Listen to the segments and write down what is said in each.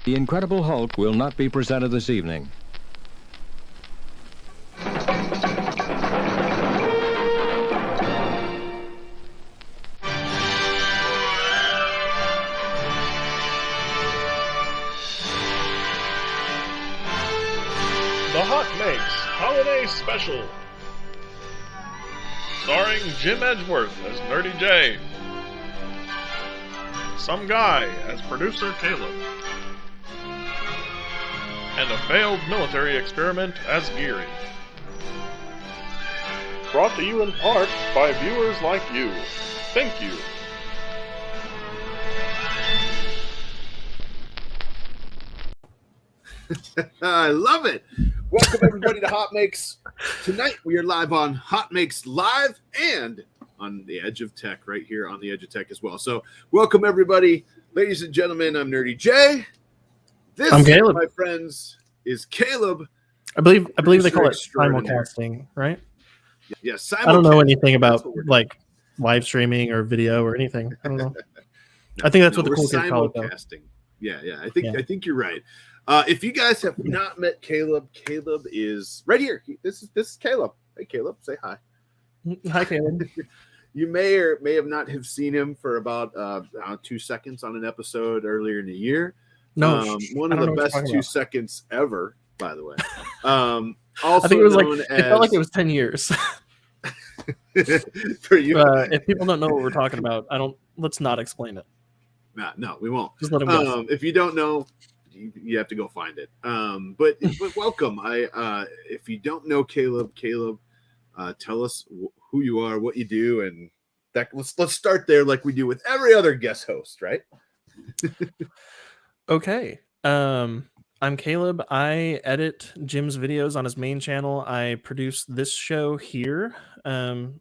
The Incredible Hulk will not be presented this evening. The HotMakes Holiday Special, starring Jim Edgeworth as Nerdy J, some guy as Producer Caleb, and a failed military experiment as Geary. Brought to you in part by viewers like you. Thank you. I love it. Welcome everybody to HotMakes. Tonight we are live on HotMakes Live and on the Edge of Tech, right here on the Edge of Tech as well. So welcome everybody, ladies and gentlemen. I'm Nerdy J. I'm Caleb. My friends, is Caleb. I believe they call it simulcasting, right? Yes, I don't know anything about like live streaming or video or anything. I don't know. I think that's what the cool kids call it, though. Yeah. I think you're right. If you guys have not met Caleb, Caleb is right here. This is Caleb. Hey, Caleb, say hi. Hi, Caleb. You may or may have not have seen him for about 2 seconds on an episode earlier in the year. No, one of the best 2 seconds ever, by the way. Also, I think it was it felt like it was 10 years. For you, if people don't know what we're talking about, let's not explain it. No, we won't. Just let them go. If you don't know, you have to go find it. But welcome. If you don't know Caleb, tell us who you are, what you do, and let's start there like we do with every other guest host, right? Okay. I'm Caleb. I edit Jim's videos on his main channel. I produce this show here.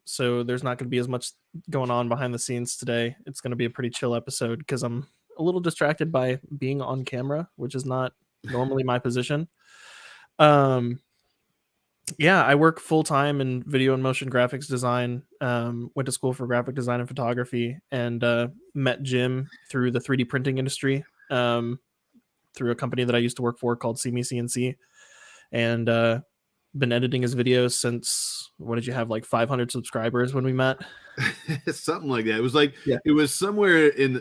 So there's not going to be as much going on behind the scenes today. It's going to be a pretty chill episode because I'm a little distracted by being on camera, which is not normally my position. I work full time in video and motion graphics design. Went to school for graphic design and photography, and met Jim through the 3D printing industry. Through a company that I used to work for called CNC, and been editing his videos since, what did you have, like 500 subscribers when we met? Something like that. It was like, It was somewhere in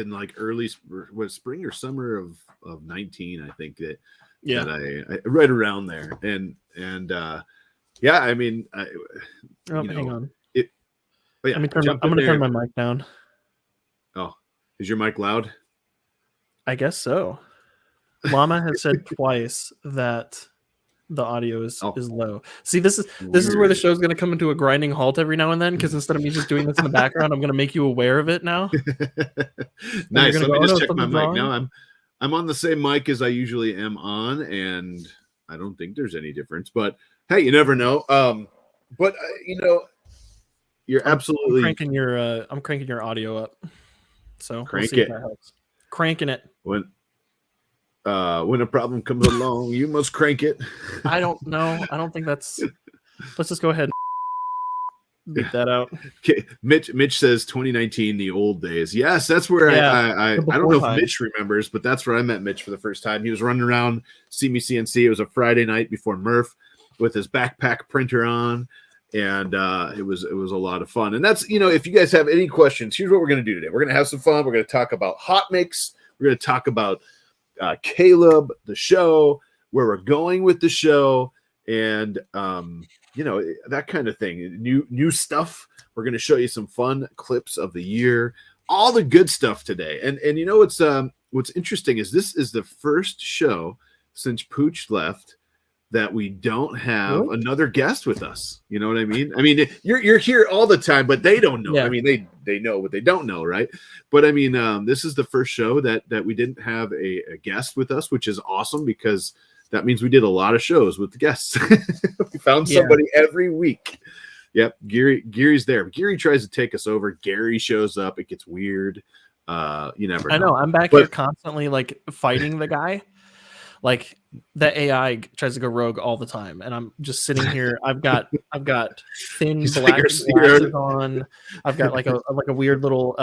like early spring or summer of 19, I think that I right around there. And I mean, hang on. I'm going to turn my mic down. Oh, is your mic loud? I guess so. Llama has said twice that the audio is low. See, this is where the show's going to come into a grinding halt every now and then, because instead of me just doing this in the background, I'm going to make you aware of it now. Nice. Let me just check my mic now. I'm on the same mic as I usually am on, and I don't think there's any difference. But hey, you never know. You're absolutely I'm cranking your audio up. So crank we'll see if that helps. Cranking it. When a problem comes along, you must crank it. I don't know. I don't think that's. Let's just go ahead and beat that out. Okay. Mitch says 2019, the old days. Yes, that's where I don't know if Mitch remembers, but that's where I met Mitch for the first time. He was running around CNC. It was a Friday night before Murph with his backpack printer on. And it was a lot of fun. And that's, if you guys have any questions, here's what we're going to do today. We're going to have some fun. We're going to talk about HotMakes. We're going to talk about Caleb, the show, where we're going with the show, and that kind of thing. New stuff. We're going to show you some fun clips of the year, all the good stuff today. And what's interesting is this is the first show since Pooch left that we don't have another guest with us. You know what I mean? I mean, you're here all the time, but they don't know. Yeah. I mean, they know what they don't know, right? But I mean, this is the first show that we didn't have a guest with us, which is awesome because that means we did a lot of shows with the guests. We found somebody every week. Yep, Gary's there. Geary tries to take us over. Gary shows up. It gets weird. You never know. I know. I'm back here constantly like fighting the guy. Like the AI tries to go rogue all the time, and I'm just sitting here. I've got thin black glasses on. I've got like a weird little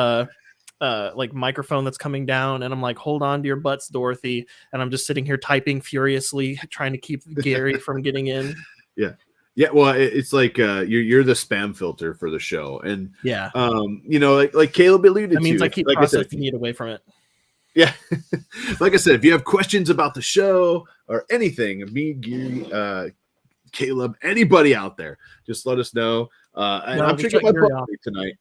like microphone that's coming down, and I'm like, hold on to your butts, Dorothy, and I'm just sitting here typing furiously, trying to keep Gary from getting in. Yeah, well, it's like you're the spam filter for the show, and yeah, like Caleb alluded to. That means I keep processing it away from it. Yeah, like I said, if you have questions about the show or anything, me, Gary, Caleb, anybody out there, just let us know. And I'm drinking my bubbly tonight.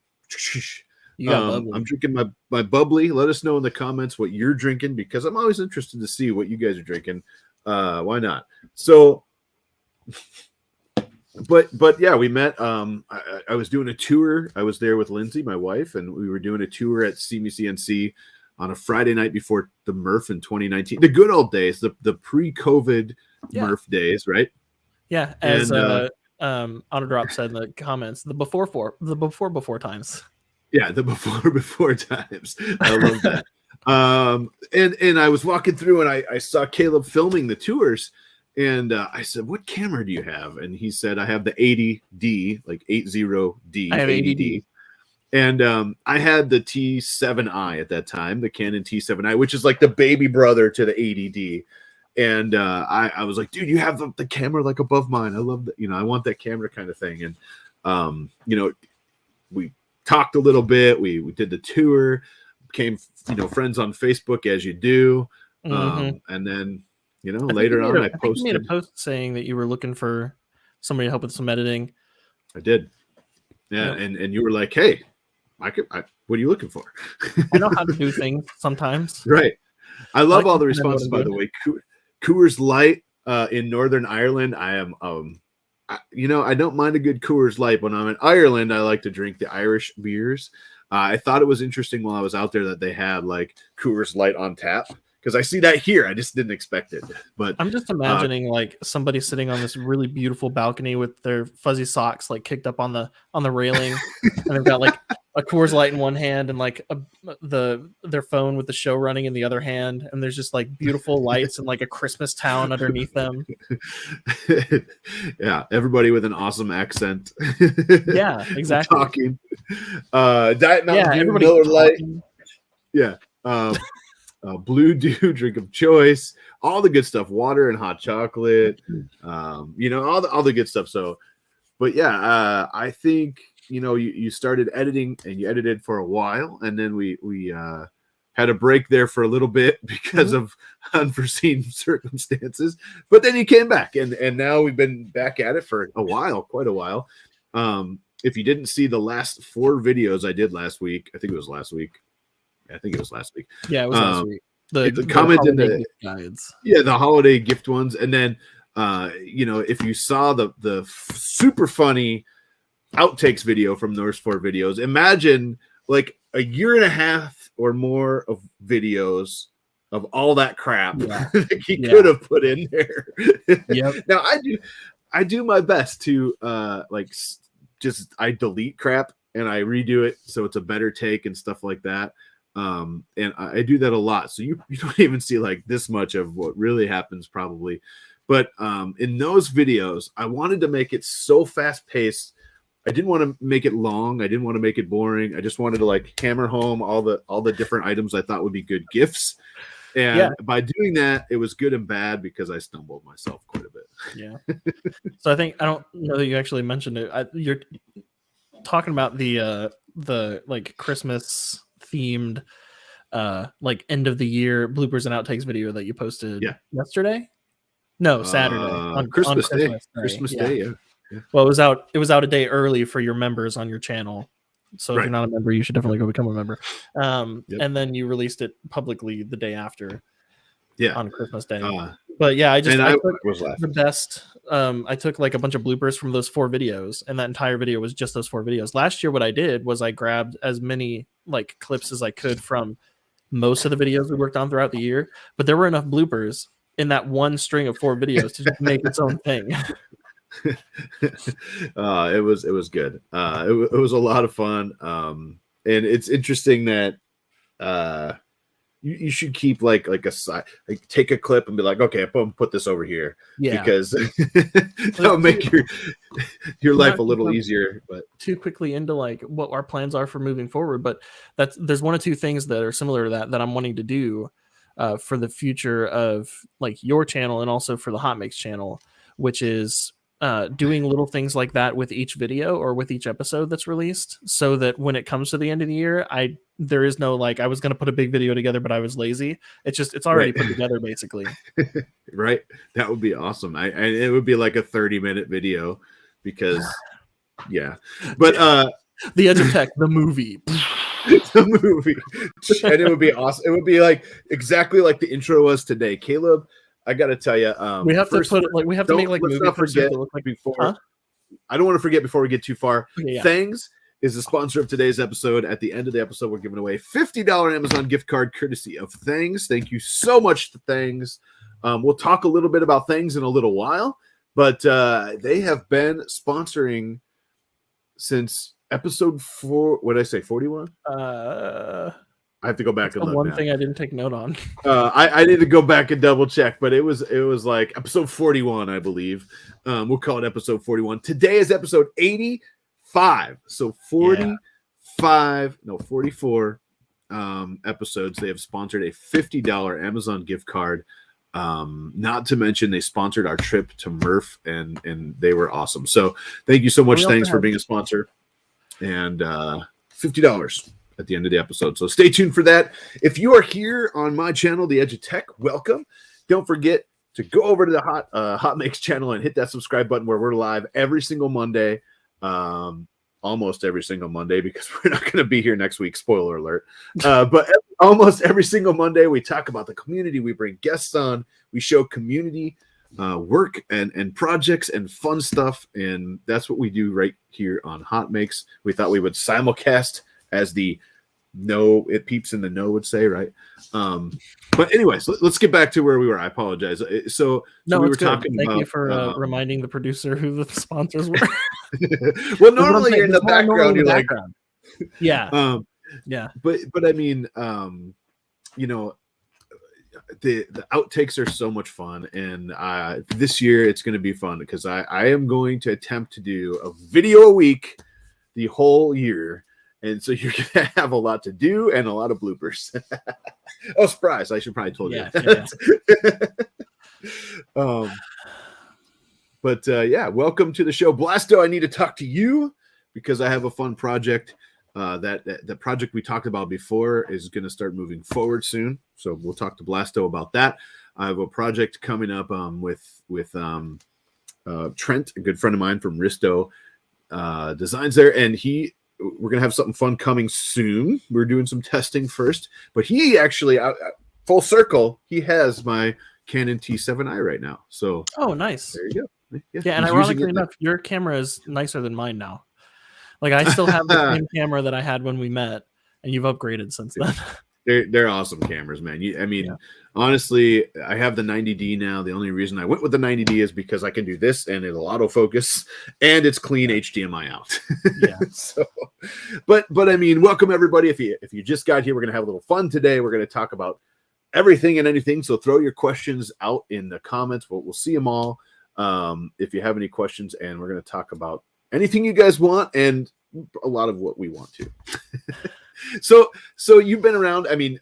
I'm drinking my bubbly. Let us know in the comments what you're drinking, because I'm always interested to see what you guys are drinking. Why not? So. But yeah, we met. I was doing a tour. I was there with Lindsay, my wife, and we were doing a tour at CNC on a Friday night before the Murph in 2019. The good old days, the pre-COVID Murph days, right? Yeah, as Autodrop said in the comments, the before times. Yeah, the before times. I love that. And I was walking through, and I saw Caleb filming the tours. And I said, "What camera do you have?" And he said, "I have the 80D, like 80D." I have 80D. And I had the T7i at that time, the Canon T7i, which is like the baby brother to the 80D. And I was like, "Dude, you have the camera like above mine. I love that. I want that camera kind of thing." And we talked a little bit. We did the tour, became friends on Facebook as you do, and then. Later on, I posted. You made a post saying that you were looking for somebody to help with some editing. I did. Yeah, and you were like, "Hey, what are you looking for?" I know how to do things sometimes. Right. I love all the responses, by the way. Coors Light in Northern Ireland. I am, I don't mind a good Coors Light. When I'm in Ireland, I like to drink the Irish beers. I thought it was interesting while I was out there that they had like Coors Light on tap. Because I see that here. I just didn't expect it. But I'm just imagining like somebody sitting on this really beautiful balcony with their fuzzy socks like kicked up on the railing, and they've got like a Coors Light in one hand and like their phone with the show running in the other hand, and there's just like beautiful lights and like a Christmas town underneath them. Yeah, everybody with an awesome accent. Yeah, exactly. Talking. Diet Mountain Dew, Miller Lite. Yeah. Blue Dew, drink of choice, all the good stuff, water and hot chocolate, all the good stuff. So, but yeah, I think you started editing, and you edited for a while, and then we had a break there for a little bit because of unforeseen circumstances. But then you came back, and now we've been back at it for a while, quite a while. If you didn't see the last 4 videos I did last week, I think it was last week. Yeah, it was last week. The comment in the guides. Yeah, the holiday gift ones. And then if you saw the super funny outtakes video from those 4 videos, imagine like a year and a half or more of videos of all that crap that he could have put in there. Yep. Now I do my best to I delete crap and I redo it so it's a better take and stuff like that. And I do that a lot. So you don't even see like this much of what really happens probably. But in those videos, I wanted to make it so fast paced. I didn't want to make it long. I didn't want to make it boring. I just wanted to like hammer home all the different items I thought would be good gifts. And by doing that, it was good and bad because I stumbled myself quite a bit. Yeah. So I don't know that you actually mentioned it. You're talking about the like Christmas themed like end of the year bloopers and outtakes video that you posted yesterday. No, Saturday on Christmas Day. Christmas Day. Yeah. Well, it was out a day early for your members on your channel. So if you're not a member, you should definitely go become a member. And then you released it publicly the day after. Yeah. On Christmas Day. But yeah, I took the best. I took like a bunch of bloopers from those 4 videos, and that entire video was just those 4 videos. Last year, what I did was I grabbed as many like clips as I could from most of the videos we worked on throughout the year, but there were enough bloopers in that one string of 4 videos to just make its own thing. It was good. It was a lot of fun. And it's interesting that you should keep like a side, like take a clip and be like, okay, I'm put this over here, because that'll make your life a little easier. But too quickly into like what our plans are for moving forward, but there's one or two things that are similar to that I'm wanting to do for the future of like your channel and also for the HotMakes channel, which is doing little things like that with each video or with each episode that's released, so that when it comes to the end of the year, there is no like I was going to put a big video together but I was lazy. It's already put together basically. Right, that would be awesome. It would be like a 30-minute video, because but The Edge of Tech, the movie. The movie, and it would be awesome. It would be like exactly like the intro was today. Caleb, I got to tell you, we have to put like we have to make like movie forget that look like before. Huh? I don't want to forget before we get too far. Okay, yeah. Thangs is the sponsor of today's episode. At the end of the episode, we're giving away $50 Amazon gift card courtesy of Thangs. Thank you so much to Thangs. We'll talk a little bit about Thangs in a little while, but they have been sponsoring since episode 4. What did I say? 41? I have to go back and look. One thing I didn't take note on. I need to go back and double check, but it was like episode 41, I believe. We'll call it episode 41. Today is episode 85. So 45, no 44 episodes. They have sponsored a $50 Amazon gift card. Not to mention they sponsored our trip to Murph, and they were awesome. So thank you so much. Thanks for being a sponsor. And $50 at the end of the episode. So stay tuned for that. If you are here on my channel, The Edge of Tech, welcome. Don't forget to go over to the HotMakes channel and hit that subscribe button, where we're live every single Monday, almost every single Monday, because we're not going to be here next week. Spoiler alert. But almost every single Monday, we talk about the community. We bring guests on. We show community work and projects and fun stuff. And that's what we do right here on HotMakes. We thought we would simulcast, as the it peeps in the know would say, right? But anyways, let's get back to where we were. I apologize. So we were talking about. Thank you for reminding the producer who the sponsors were. Well, normally you're in the background. You're like, yeah, But I mean, you know, the outtakes are so much fun, and this year it's going to be fun, because I am going to attempt to do a video a week the whole year. And so you're going to have a lot to do and a lot of bloopers. Oh, surprise. I should probably told you. But welcome to the show. Blasto, I need to talk to you because I have a fun project. That project we talked about before is going to start moving forward soon. So we'll talk to Blasto about that. I have a project coming up with Trent, a good friend of mine from Risto Designs there, and we're going to have something fun coming soon. We're doing some testing first, but he actually, full circle, he has my Canon T7i right now. So, oh, nice. There you go. Yeah, and ironically enough, your camera is nicer than mine now. Like, I still have the same camera that I had when we met, and you've upgraded since then. They're awesome cameras, man. Honestly, I have the 90D now. The only reason I went with the 90D is because I can do this, and it'll autofocus, and it's clean HDMI out. Yeah. So, but I mean, welcome everybody. If you just got here, we're gonna have a little fun today. We're gonna talk about everything and anything. So throw your questions out in the comments. We'll see them all. If you have any questions, and we're gonna talk about anything you guys want and a lot of what we want to. So you've been around. I mean,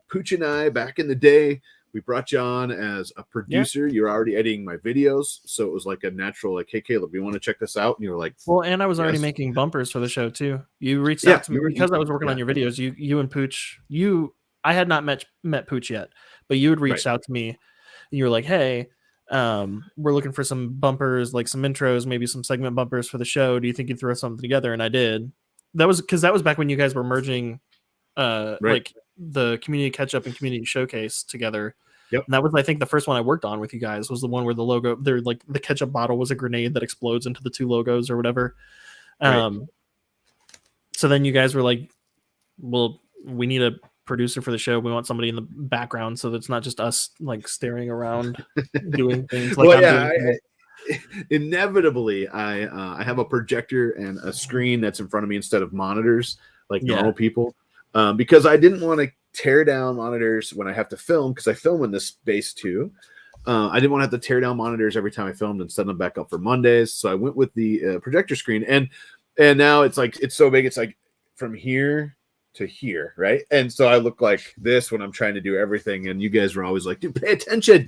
Pooch and I, back in the day, we brought you on as a producer. Yeah. You're already editing my videos, so it was like a natural, like, hey, Caleb, you want to check this out? And you were like, well, and I was already making bumpers for the show too. You reached out to me because I was working on your videos. You and Pooch, I had not met Pooch yet, but you had reached out to me, and you were like, hey, we're looking for some bumpers, like some intros, maybe some segment bumpers for the show. Do you think you'd throw something together? And I did. That was back when you guys were merging like the community catch up and community showcase together. Yep. And that was, I think, the first one I worked on with you guys was the one where the logo, they're like the ketchup bottle was a grenade that explodes into the two logos or whatever. So then you guys were like, well, we need a producer for the show. We want somebody in the background so that it's not just us like staring around doing things like inevitably I have a projector and a screen that's in front of me instead of monitors like normal people, because I didn't want to tear down monitors when I have to film, because I film in this space too. I didn't want to have to tear down monitors every time I filmed and set them back up for Mondays. So I went with the projector screen, and now it's like, it's so big. It's like from here to here, right? And so I look like this when I'm trying to do everything, and you guys were always like, dude, pay attention.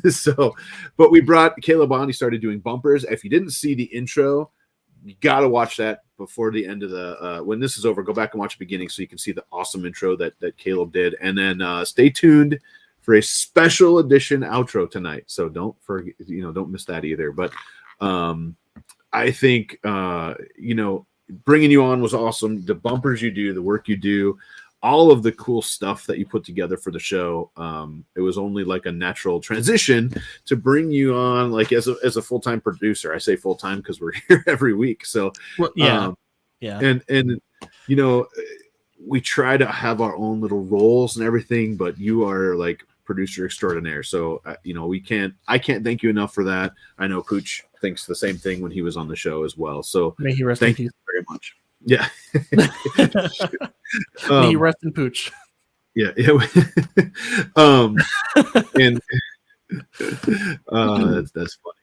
So, but we brought Caleb on. He started doing bumpers. If you didn't see the intro, you got to watch that before the end of the when this is over. Go back and watch the beginning so you can see the awesome intro that Caleb did, and then stay tuned for a special edition outro tonight. So don't forget, don't miss that either. But I think bringing you on was awesome. The bumpers you do, the work you do, all of the cool stuff that you put together for the show. It was only like a natural transition to bring you on, like as a full-time producer. I say full-time because we're here every week. So yeah. And we try to have our own little roles and everything, but you are like producer extraordinaire. So I can't thank you enough for that. I know Pooch thinks the same thing when he was on the show as well. So may he rest thank in you very much. Yeah. May he rest in Pooch. Yeah. And that's funny.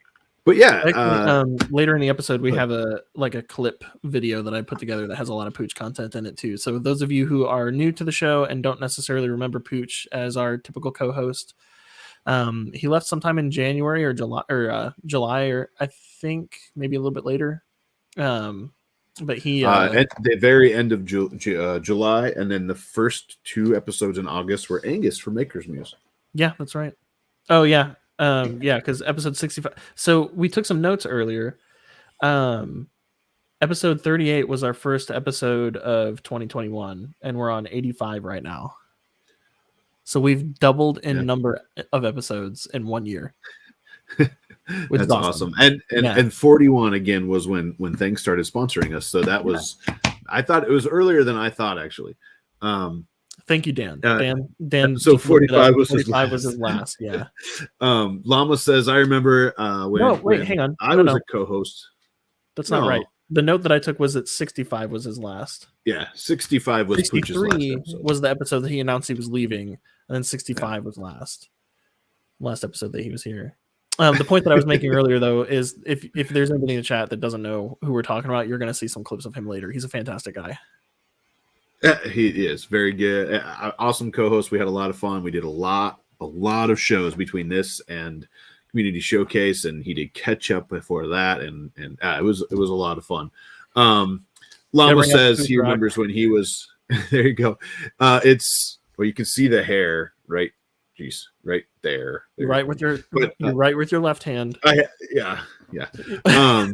But yeah, later in the episode we have a clip video that I put together that has a lot of Pooch content in it too. So those of you who are new to the show and don't necessarily remember Pooch as our typical co-host, he left sometime in January or July, or I think maybe a little bit later. But he at the very end of July, and then the first 2 episodes in August were Angus from Maker's Muse. Yeah, that's right. Oh yeah. Because episode 65. So we took some notes earlier. Episode 38 was our first episode of 2021, and we're on 85 right now. So we've doubled in number of episodes in 1 year. Which That's is awesome. And 41 again was when things started sponsoring us. So that was, I thought it was earlier than I thought, actually. Thank you, Dan. Dan. So 45 was his last. Yeah. Llama says, I remember when hang on. I was a co-host. That's not right. The note that I took was that 65 was his last. Yeah, 65 was Pooch's last episode. Was the episode that he announced he was leaving, and then 65 was last episode that he was here. The point that I was making earlier, though, is if there's anybody in the chat that doesn't know who we're talking about, you're going to see some clips of him later. He's a fantastic guy. He is very good. Awesome co-host. We had a lot of fun. We did a lot of shows between this and Community Showcase, and he did catch up before that, and it was a lot of fun. Llama says he remembers when he was there. You go. You can see the hair right. Jeez, right there. Right with your right with your left hand. Yeah.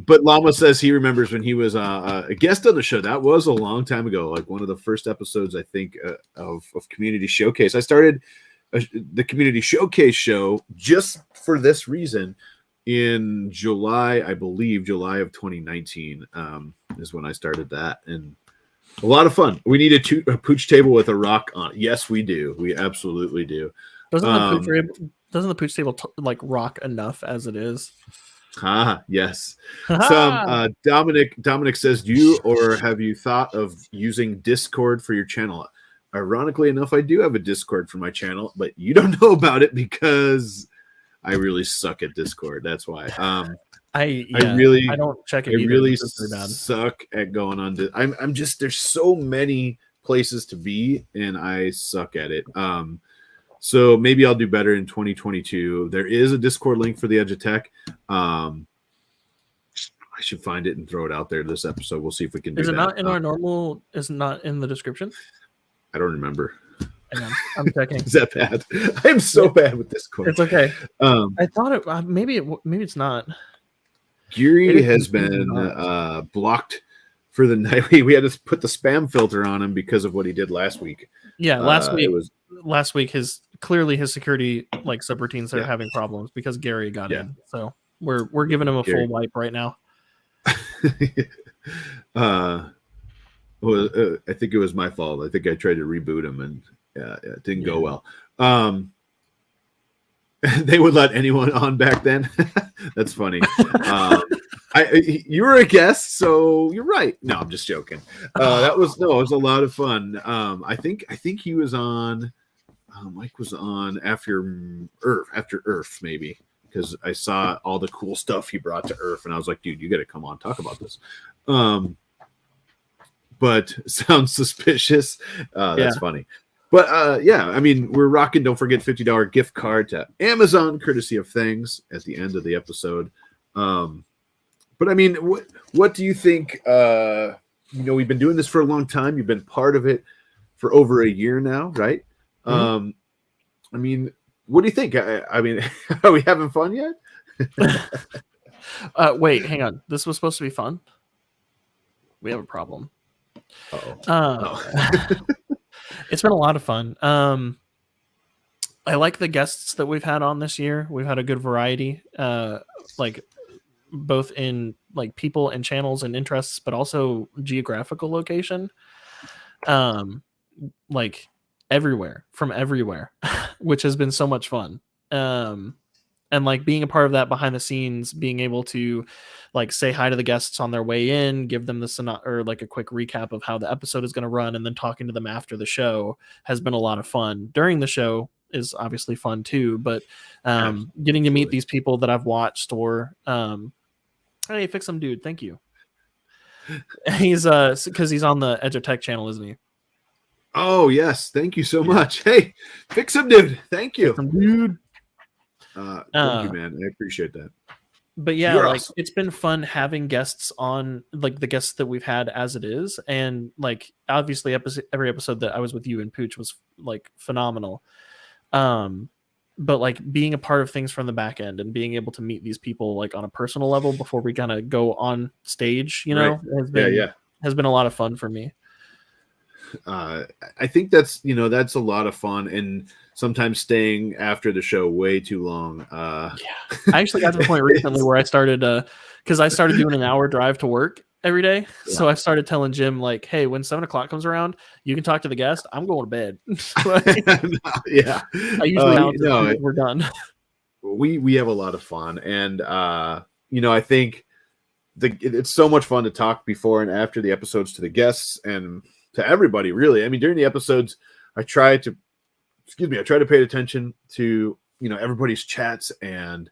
But Llama says he remembers when he was a guest on the show. That was a long time ago, like one of the first episodes, I think, of Community Showcase. I started the Community Showcase show just for this reason in July, I believe, July of 2019 is when I started that, and a lot of fun. We need a Pooch table with a rock on it. Yes, we do. We absolutely do. Doesn't the Pooch table rock enough as it is? Yes. Dominic says, do you or have you thought of using Discord for your channel? Ironically enough, I do have a Discord for my channel, but you don't know about it because I really suck at Discord. That's why. I don't check it. I really suck at going on. I'm just, there's so many places to be, and I suck at it. So maybe I'll do better in 2022. There is a Discord link for the Edge of Tech. I should find it and throw it out there this episode. We'll see if we can do that. Is it not in our normal? Is it not in the description? I don't remember. Hang on, I'm checking. Is that bad? I'm so bad with Discord. It's okay. I thought it. Maybe it's not. Geary has been blocked for the night. We had to put the spam filter on him because of what he did last week. Yeah, last week his security subroutines are having problems because Gary got in. So we're giving him a full wipe right now. I think it was my fault. I think I tried to reboot him and it didn't go well. They would let anyone on back then. That's funny. You were a guest, so you're right. No, I'm just joking. It was a lot of fun. I think he was on. Mike was on after Earth, maybe, because I saw all the cool stuff he brought to Earth, and I was like, dude, you got to come on, talk about this. But sounds suspicious. That's funny. But I mean, we're rocking. Don't forget $50 gift card to Amazon, courtesy of Things, at the end of the episode. But I mean, what do you think? We've been doing this for a long time. You've been part of it for over a year now, right? Mm-hmm. I mean, what do you think? I mean, are we having fun yet? Wait, hang on. This was supposed to be fun. We have a problem. It's been a lot of fun. I like the guests that we've had on this year. We've had a good variety, like both in like people and channels and interests, but also geographical location. Like from everywhere, which has been so much fun. And like being a part of that behind the scenes, being able to like say hi to the guests on their way in, give them or like a quick recap of how the episode is going to run, and then talking to them after the show has been a lot of fun. During the show is obviously fun too, but getting to meet these people that I've watched or hey, Fix Some Dude, thank you. He's because he's on the Edge of Tech channel, isn't he? Oh yes, thank you so much. Hey, Fix Some Dude, thank you. Dude. Thank you, man. I appreciate that. But yeah, like awesome. It's been fun having guests on, like the guests that we've had as it is, and like obviously every episode that I was with you and Pooch was like phenomenal. But like being a part of things from the back end and being able to meet these people like on a personal level before we kind of go on stage, has been a lot of fun for me. I think that's a lot of fun, and sometimes staying after the show way too long. I actually got to the point recently where I started because I started doing an hour drive to work every day. Yeah. So I started telling Jim like, hey, when 7 o'clock comes around, you can talk to the guest. I'm going to bed. Yeah. I usually we're done. We have a lot of fun, and I think it's so much fun to talk before and after the episodes to the guests and to everybody, really. I mean, during the episodes, I try to pay attention to, everybody's chats and,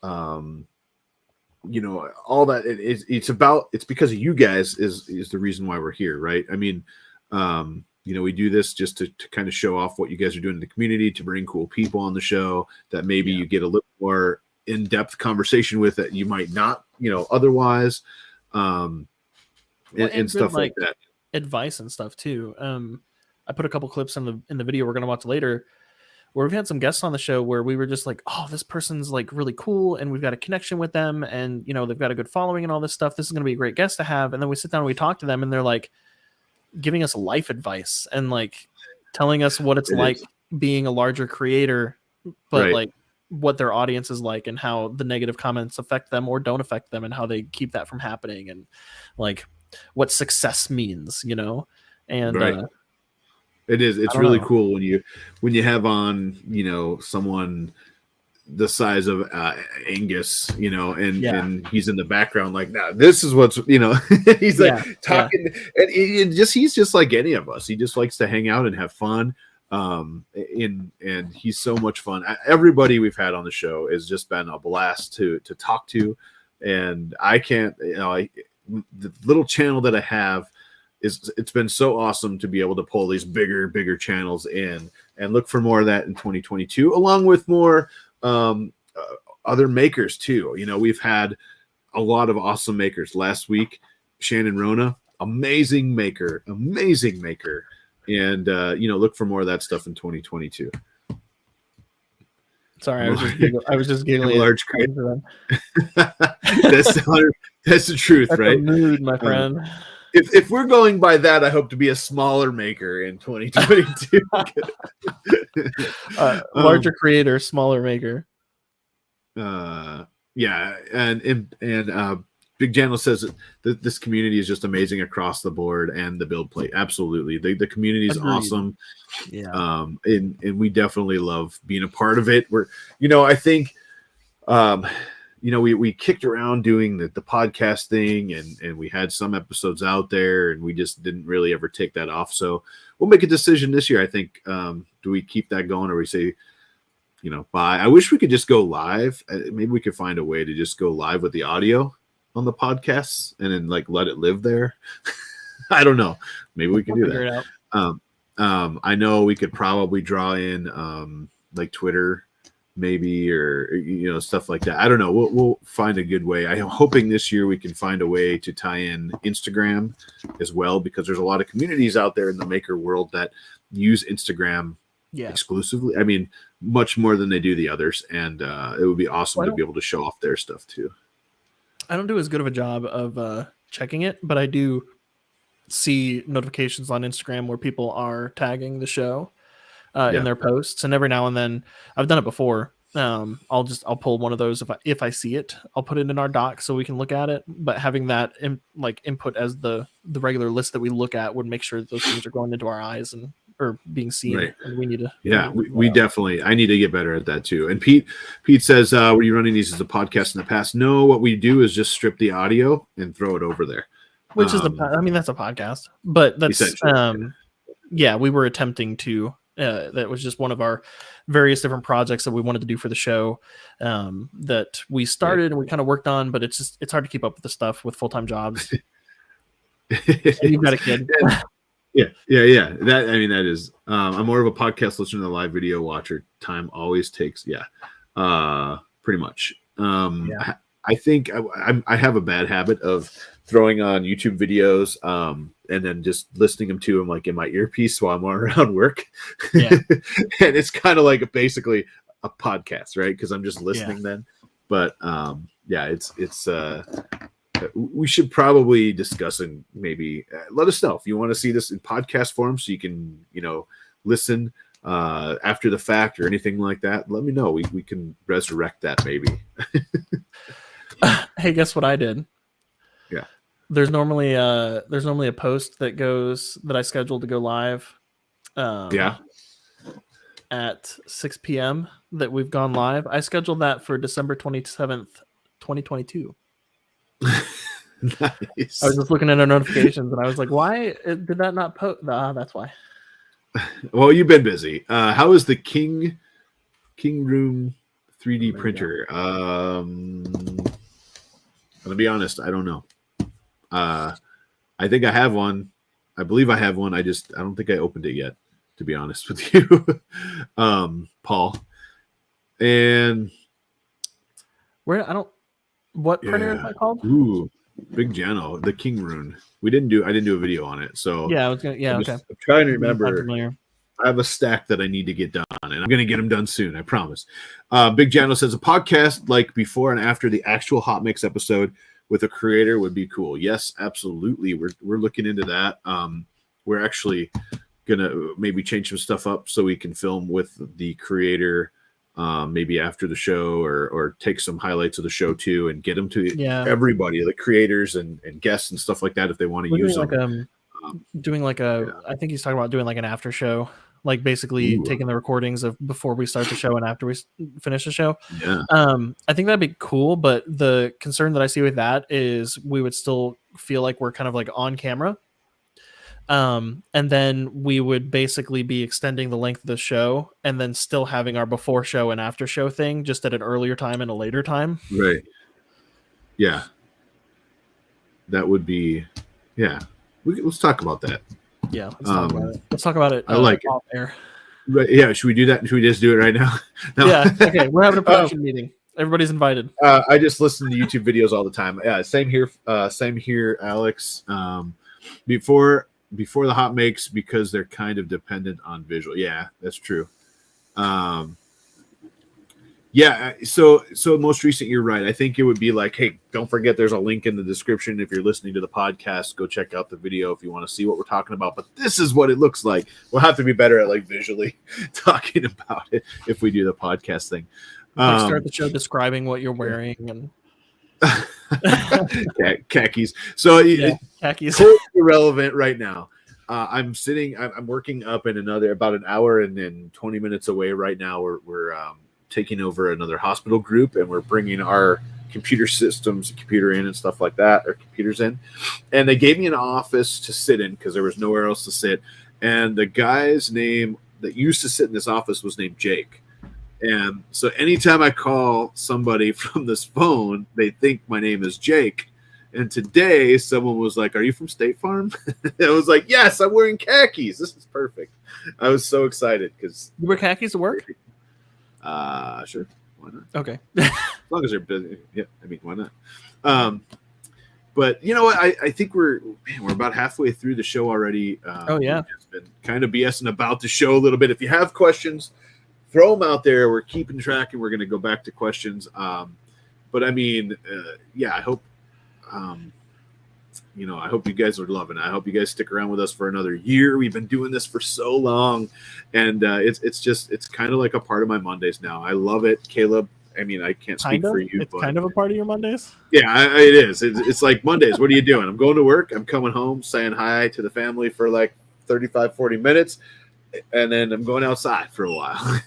all that. It's because of you guys is the reason why we're here. Right. I mean, we do this just to kind of show off what you guys are doing in the community, to bring cool people on the show that maybe you get a little more in-depth conversation with that you might not, otherwise, and stuff like that. Advice and stuff too. I put a couple clips in the video we're going to watch later where we've had some guests on the show where we were just like, oh, this person's like really cool and we've got a connection with them and they've got a good following and all this stuff. This is going to be a great guest to have. And then we sit down and we talk to them and they're like giving us life advice and like telling us what it's like being a larger creator, but like what their audience is like and how the negative comments affect them or don't affect them and how they keep that from happening and like what success means, and it is. It's really cool when you have on, someone the size of Angus, and he's in the background like, nah, this is what's, he's like talking, and he's just like any of us. He just likes to hang out and have fun. And he's so much fun. Everybody we've had on the show has just been a blast to talk to, and I can't, the little channel that I have it's been so awesome to be able to pull these bigger channels in and look for more of that in 2022, along with more other makers too. We've had a lot of awesome makers. Last week, Shannon Rona, amazing maker, and look for more of that stuff in 2022. Sorry, I was just giggling. Large creator. That's the truth, that's right? The mood, my friend. If we're going by that, I hope to be a smaller maker in 2022. Larger creator, smaller maker. Yeah, and Big Janiel says that this community is just amazing across the board, and the build plate, absolutely. The community is awesome. Yeah. And we definitely love being a part of it. I think, we kicked around doing the podcast thing, and we had some episodes out there, and we just didn't really ever take that off. So we'll make a decision this year, I think. Do we keep that going, or we say, bye? I wish we could just go live. Maybe we could find a way to just go live with the audio on the podcasts and then like let it live there. I don't know. Maybe we can do that. I know we could probably draw in like Twitter, maybe, or stuff like that. I don't know. We'll find a good way. I'm hoping this year we can find a way to tie in Instagram as well, because there's a lot of communities out there in the maker world that use Instagram exclusively. I mean, much more than they do the others, and it would be awesome to be able to show off their stuff too. I don't do as good of a job of checking it, but I do see notifications on Instagram where people are tagging the show in their posts, and every now and then I've done it before. I'll pull one of those if I see it. I'll put it in our doc so we can look at it. But having that input as the regular list that we look at would make sure that those things are going into our eyes and or being seen. Right. And we need to. Yeah, we definitely. I need to get better at that too. And Pete says, "Were you running these as a podcast in the past?" No. What we do is just strip the audio and throw it over there. Which is that's a podcast, but that's we were attempting to. That was just one of our various different projects that we wanted to do for the show that we started and we kind of worked on, but it's hard to keep up with the stuff with full-time jobs. You've got a kid. Yeah. That is. I'm more of a podcast listener than a live video watcher. Time always takes. Pretty much. I think I have a bad habit of throwing on YouTube videos and then just listening them to them like in my earpiece while I'm around work. Yeah. And it's kind of like basically a podcast, right? Because I'm just listening then. But it's we should probably discuss and maybe let us know if you want to see this in podcast form so you can listen after the fact or anything like that. Let me know. We can resurrect that maybe. Hey, guess what I did? Yeah. There's normally a post that I scheduled to go live. At 6 p.m. that we've gone live. I scheduled that for December 27th, 2022. Nice. I was just looking at our notifications and I was like, why did that not post? That's why. Well, you've been busy. How is the King Room 3D printer? I'm gonna be honest, I don't know. I think I have one. I believe I have one. I don't think I opened it yet, to be honest with you. Paul. And what printer is that called? Ooh, Big Jano, the King Rune. I didn't do a video on it. So okay. I'm trying to remember. I have a stack that I need to get done, and I'm going to get them done soon. I promise. Big Jano says a podcast like before and after the actual HotMakes episode with a creator would be cool. Yes, absolutely. We're looking into that. We're actually going to maybe change some stuff up so we can film with the creator maybe after the show or take some highlights of the show too and get them to everybody, the creators and guests and stuff like that if they want to use them. I think he's talking about doing like an after show. Like basically taking the recordings of before we start the show and after we finish the show. Yeah. I think that'd be cool, but the concern that I see with that is we would still feel like we're kind of like on camera. And then we would basically be extending the length of the show and then still having our before show and after show thing just at an earlier time and a later time. Right. Yeah. That would be, let's talk about that. Yeah, let's talk about it. I like off air. Right, yeah, should we do that? Should we just do it right now? No. Yeah, okay. We're having a production meeting. Everybody's invited. I just listen to YouTube videos all the time. Yeah, same here, Alex. Before the HotMakes because they're kind of dependent on visual. Yeah, that's true. So most recent, you're right. I think it would be like, hey, don't forget there's a link in the description if you're listening to the podcast. Go check out the video if you want to see what we're talking about. But this is what it looks like. We'll have to be better at like visually talking about it if we do the podcast thing. Start the show describing what you're wearing and khakis. So khakis. Totally irrelevant right now. I'm working up in about an hour and then 20 minutes away right now. We're taking over another hospital group, and we're bringing our computer systems, computer in and stuff like that, or computers in. And they gave me an office to sit in because there was nowhere else to sit. And the guy's name that used to sit in this office was named Jake. And so anytime I call somebody from this phone, they think my name is Jake. And today someone was like, "Are you from State Farm?" I was like, "Yes, I'm wearing khakis. This is perfect." I was so excited because you wear khakis to work. Sure, why not? Okay, as long as they're busy. Yeah, I mean, why not? But you know what? I think we're about halfway through the show already. Oh yeah, it's been kind of BSing about the show a little bit. If you have questions, throw them out there. We're keeping track, and we're going to go back to questions. But I mean, yeah, I hope. I hope you guys are loving it. I hope you guys stick around with us for another year. We've been doing this for so long, and it's kind of like a part of my Mondays now. I love it, Caleb. I mean, I can't speak for you. It's kind of a part of your Mondays. Yeah, it is. It's like Mondays. What are you doing? I'm going to work. I'm coming home, saying hi to the family for like 35, 40 minutes, and then I'm going outside for a while.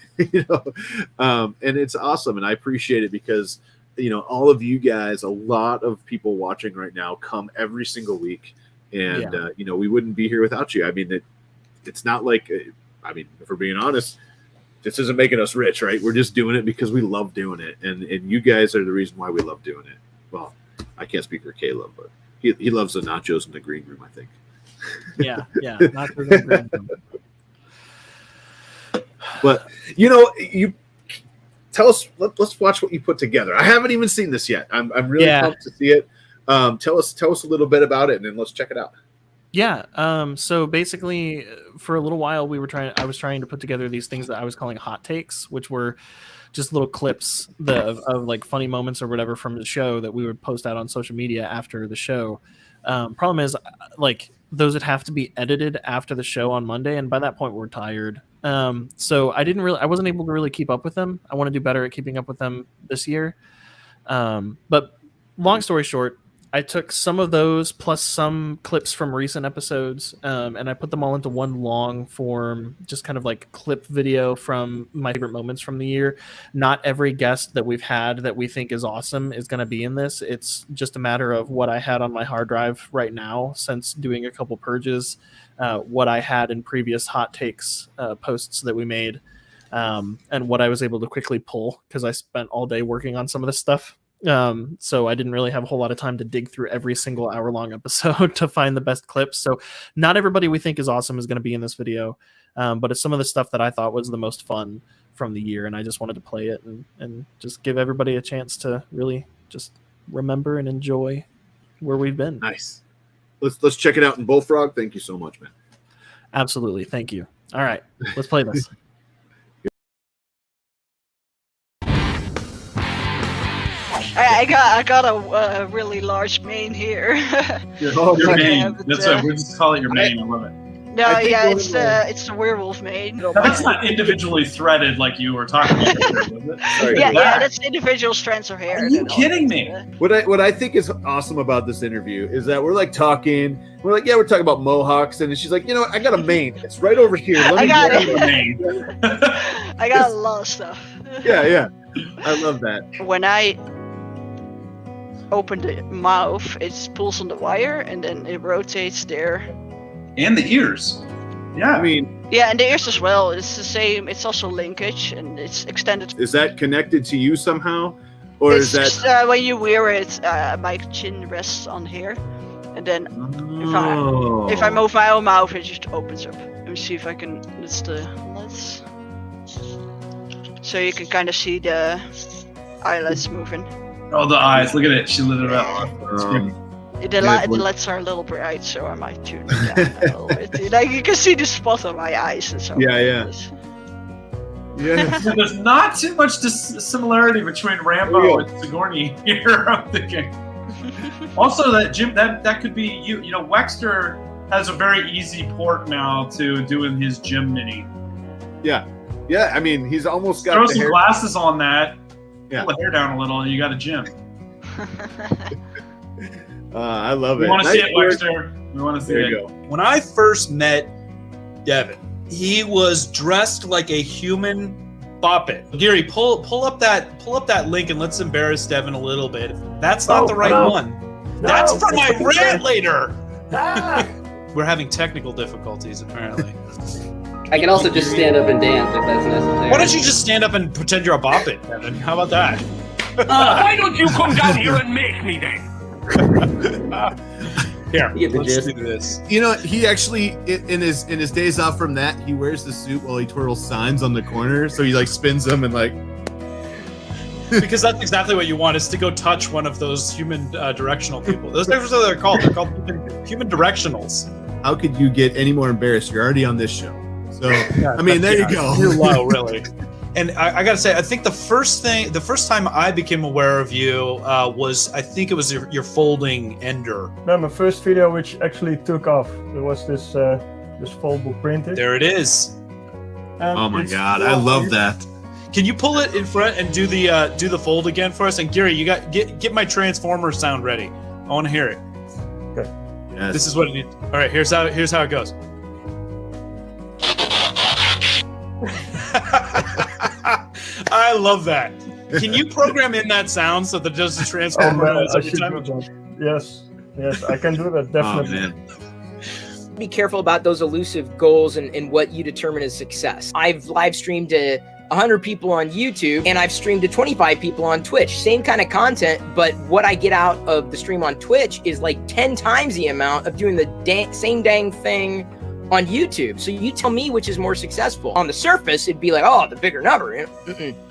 And it's awesome, and I appreciate it because. All of you guys, a lot of people watching right now come every single week. And, we wouldn't be here without you. I mean, it's not like, if we're being honest, this isn't making us rich, right? We're just doing it because we love doing it. And you guys are the reason why we love doing it. Well, I can't speak for Caleb, but he loves the nachos in the green room, I think. Yeah. Nachos in the green room. But, you tell us. Let's watch what you put together. I haven't even seen this yet. I'm really pumped to see it. Tell us a little bit about it, and then let's check it out. Yeah. So basically, for a little while, I was trying to put together these things that I was calling hot takes, which were just little clips of like funny moments or whatever from the show that we would post out on social media after the show. Problem is, like, those would have to be edited after the show on Monday, and by that point, we're tired. So I wasn't able to really keep up with them. I want to do better at keeping up with them this year. But long story short, I took some of those plus some clips from recent episodes, and I put them all into one long form, just kind of like clip video from my favorite moments from the year. Not every guest that we've had that we think is awesome is going to be in this. It's just a matter of what I had on my hard drive right now since doing a couple purges, what I had in previous hot takes posts that we made, and what I was able to quickly pull because I spent all day working on some of this stuff. So I didn't really have a whole lot of time to dig through every single hour-long episode to find the best clips. So not everybody we think is awesome is going to be in this video, but it's some of the stuff that I thought was the most fun from the year, and I just wanted to play it and just give everybody a chance to really just remember and enjoy where we've been. Nice. Let's check it out in Bullfrog. Thank you so much, man. Absolutely. Thank you. All right, let's play this. I got a really large mane here. Your mane. That's what we just call it. Your mane. I love it. No, yeah, it's the werewolf mane. That's not individually threaded like you were talking about. Was it? Sorry, yeah, that's individual strands of hair. Are you kidding me? What I think is awesome about this interview is that we're like talking. We're like, yeah, we're talking about mohawks, and she's like, I got a mane. It's right over here. I got it. A mane. I got a lot of stuff. Yeah. I love that. When I open the mouth, it pulls on the wire, and then it rotates there. And the ears. Yeah. I mean, yeah, and the ears as well. It's the same. It's also linkage, and it's extended. Is that connected to you somehow, or it's is that just, when you wear it? My chin rests on here, and then if I move my own mouth, it just opens up. Let me see if I can. Let's. So you can kind of see the eyelids moving. Oh, the eyes! Look at it. She lit it up. The lights are a little bright, so I might tune it down a little bit. Like you can see the spot on my eyes and so. Yeah. There's not too much similarity between Rambo and Sigourney here. I'm thinking. Also, that Jim, that could be you. Wexter has a very easy port now to doing his gym mini. Yeah. I mean, he's almost got throw some glasses on that. Yeah. Pull the hair down a little, and you got a gym. I love it. We want to see it, Wexter. We want to see it. Go. When I first met Devin, he was dressed like a human bop it. Gary, pull up that link and let's embarrass Devin a little bit. That's not the right one. No, that's for my okay. rant later. Ah! We're having technical difficulties apparently. I can also just stand up and dance if that's necessary. Why don't you just stand up and pretend you're a bop it, Devin? How about that? Why don't you come down here and make me then? Here, You get the let's gist. do this. You know, he actually in his days off from that, he wears the suit while he twirls signs on the corner. So he like spins them and like. Because that's exactly what you want, is to go touch one of those human directional people. Those are what they're called. They're called human directionals. How could you get any more embarrassed? You're already on this show. So I mean, there you go. You're low, really. And I gotta say, I think the first time I became aware of you was, I think it was your folding ender. No, my first video which actually took off. There was this foldable printer. There it is. And Oh my it's god, I love that. Can you pull it in front and do the fold again for us? And Gary, you get my transformer sound ready. I want to hear it. Okay. Yes. This is what it needs. All right, here's how it goes. I love that. Can you program in that sound so that it does the transformer man, noise I every should time? do that. Yes, I can do that Oh definitely. man. Be careful about those elusive goals and what you determine as success. I've live streamed to 100 people on YouTube and I've streamed to 25 people on Twitch. Same kind of content, but what I get out of the stream on Twitch is like 10 times the amount of doing the same dang thing on YouTube. So you tell me which is more successful. On the surface, it'd be like, oh, the bigger number.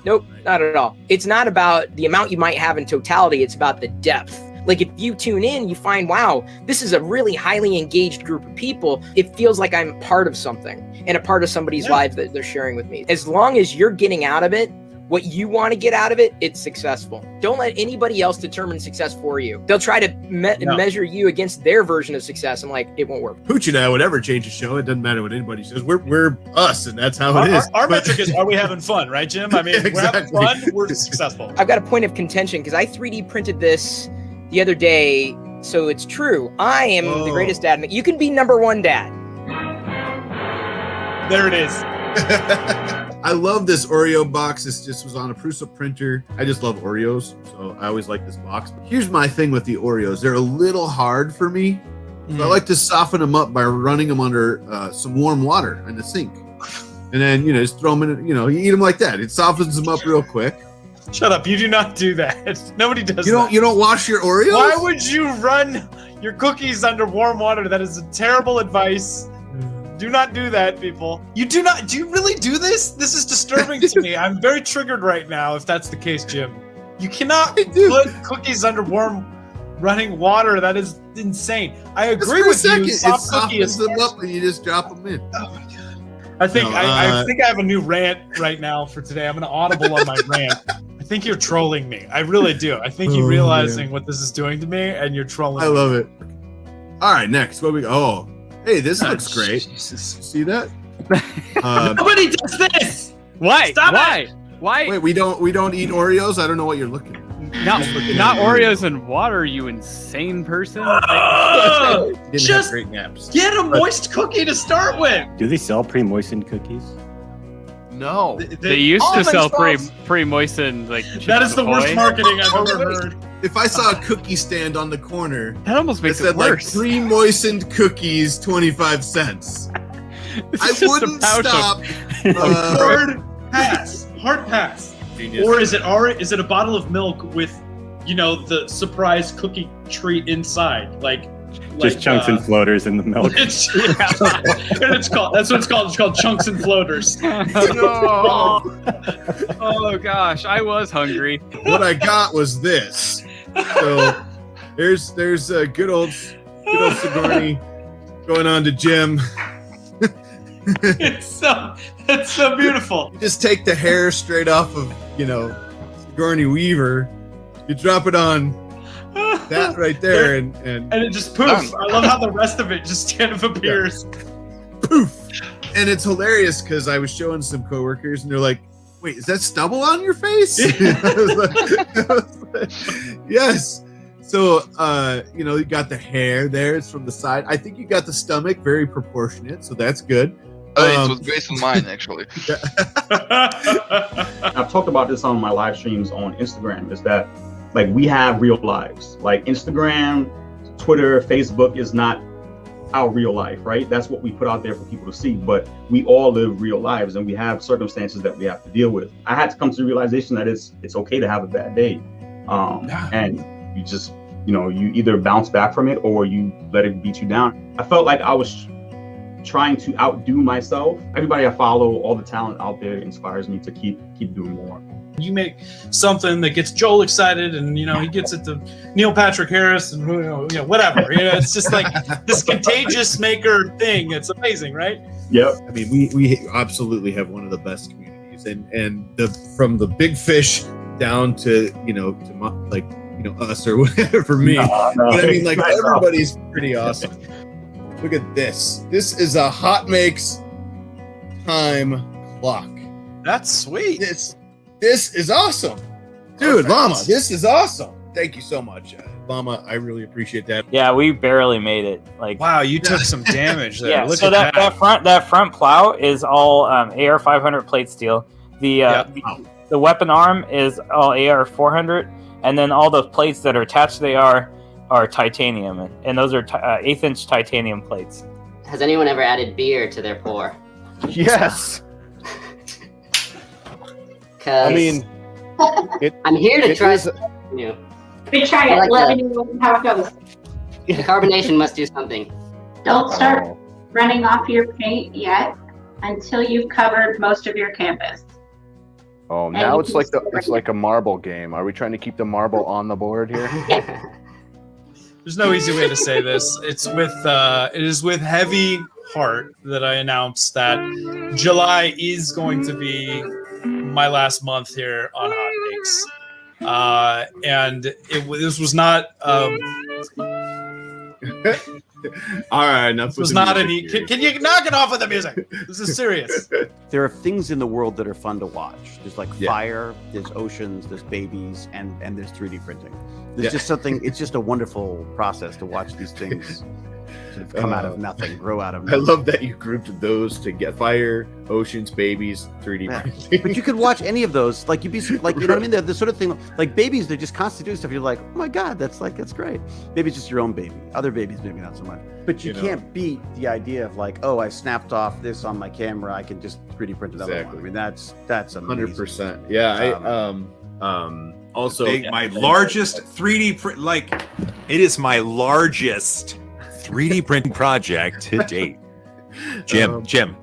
Nope, not at all. It's not about the amount you might have in totality. It's about the depth. Like if you tune in, you find, wow, this is a really highly engaged group of people. It feels like I'm part of something and a part of somebody's life that they're sharing with me. As long as you're getting out of it what you want to get out of it, it's successful. Don't let anybody else determine success for you. They'll try to measure you against their version of success, and like, it won't work. Pooch and I would ever change a show. It doesn't matter what anybody says. We're us, and that's how it is. Our metric is, are we having fun, right, Jim? I mean, Yeah, we're having exactly. fun, we're successful. I've got a point of contention because I 3D printed this the other day, so it's true. I am the greatest dad. You can be number one dad. There it is. I love this Oreo box. This just was on a Prusa printer. I just love Oreos, so I always like this box. Here's my thing with the Oreos. They're a little hard for me. So I like to soften them up by running them under some warm water in the sink. And then, just throw them in, you eat them like that. It softens them up real quick. Shut up. You do not do that. Nobody does You that. don't wash your Oreos? Why would you run your cookies under warm water? That is a terrible advice. Do not do that, people. You do not. Do you really do this? This is disturbing to me. I'm very triggered right now if that's the case, Jim. You cannot put cookies under warm running water. That is insane. I agree with you. Soft cookie is them up and you just drop them in. Oh my god. I think I have a new rant right now for today. I'm gonna audible on my rant. I think you're trolling me. I really do. I think you're realizing what this is doing to me, and you're trolling me. I love it. All right, next. What we go? Oh, hey, this looks great. Jesus. See that? Nobody does this. Why? Stop Why? it! Why? Wait, we don't eat Oreos. I don't know what you're looking at. Not Oreos and water, you insane person. Didn't Just have great naps. get a moist cookie to start with. Do they sell pre-moistened cookies? No. They used to sell pre-moistened like. That is the worst Ahoy. marketing I've ever heard. If I saw a cookie stand on the corner That almost that makes it said like worse. pre-moistened cookies, 25 cents, It's I just a wouldn't pouch of- stop. Hard pass. Genius. Or is it a bottle of milk with, the surprise cookie treat inside, Just chunks and floaters in the milk. It's, and it's called. That's what it's called. It's called chunks and floaters. No. Oh gosh, I was hungry. What I got was this. So there's a good old Sigourney going on to Jim. It's so beautiful. You just take the hair straight off of Sigourney Weaver. You drop it on that right there, and it just poof. I love how the rest of it just kind of appears. Poof. And it's hilarious because I was showing some coworkers, and they're like, "Wait, is that stubble on your face?" I was like, yes. So, you got the hair there. It's from the side. I think you got the stomach very proportionate, so that's good. It was Grace and mine, actually. I've talked about this on my live streams on Instagram, is that like we have real lives. Like Instagram, Twitter, Facebook is not our real life, right? That's what we put out there for people to see, but we all live real lives and we have circumstances that we have to deal with. I had to come to the realization that it's okay to have a bad day. And you just, you either bounce back from it or you let it beat you down. I felt like I was trying to outdo myself. Everybody I follow, all the talent out there inspires me to keep doing more. You make something that gets Joel excited, and he gets it to Neil Patrick Harris, and whatever. It's just like this contagious maker thing. It's amazing, right? Yep. I mean, we absolutely have one of the best communities, and from the big fish down to us or whatever for me. But I mean, like everybody's pretty awesome. Look at this. This is a HotMakes time clock. That's sweet. This is awesome. Dude, Llama, this is awesome. Thank you so much. Llama, I really appreciate that. Yeah, we barely made it. Like, wow, you took some damage there. Yeah, Look so at that front plow is all AR 500 plate steel. The weapon arm is all AR 400, and then all the plates that are attached to the AR are titanium, and those are 1/8-inch titanium plates. Has anyone ever added beer to their pour? Yes. I mean, I'm here to try something new. We try it. Let me know how it goes. The carbonation must do something. Don't start running off your paint yet until you've covered most of your canvas. Oh, now it's like a marble game. Are we trying to keep the marble on the board here? There's no easy way to say this. It is with heavy heart that I announce that July is going to be my last month here on HotMakes. And this was not all right, enough. This was not any. Can you knock it off with the music? This is serious. There are things in the world that are fun to watch. There's like fire, there's oceans, there's babies, and there's 3D printing. There's just something. It's just a wonderful process to watch these things sort of come out of nothing, grow out of nothing. I love that you grouped those to get fire, oceans, babies, 3D printing. But you could watch any of those. Like you'd be like, you know what I mean? They're the sort of thing like babies. They're just constantly doing stuff. You're like, oh my god, that's great. Maybe it's just your own baby. Other babies, maybe not so much. But you can't beat the idea of like, oh, I snapped off this on my camera. I can just 3D print another one. I mean, that's amazing. 100%. Yeah. Also, my largest 3D print, it is my largest 3D printing project to date. Jim,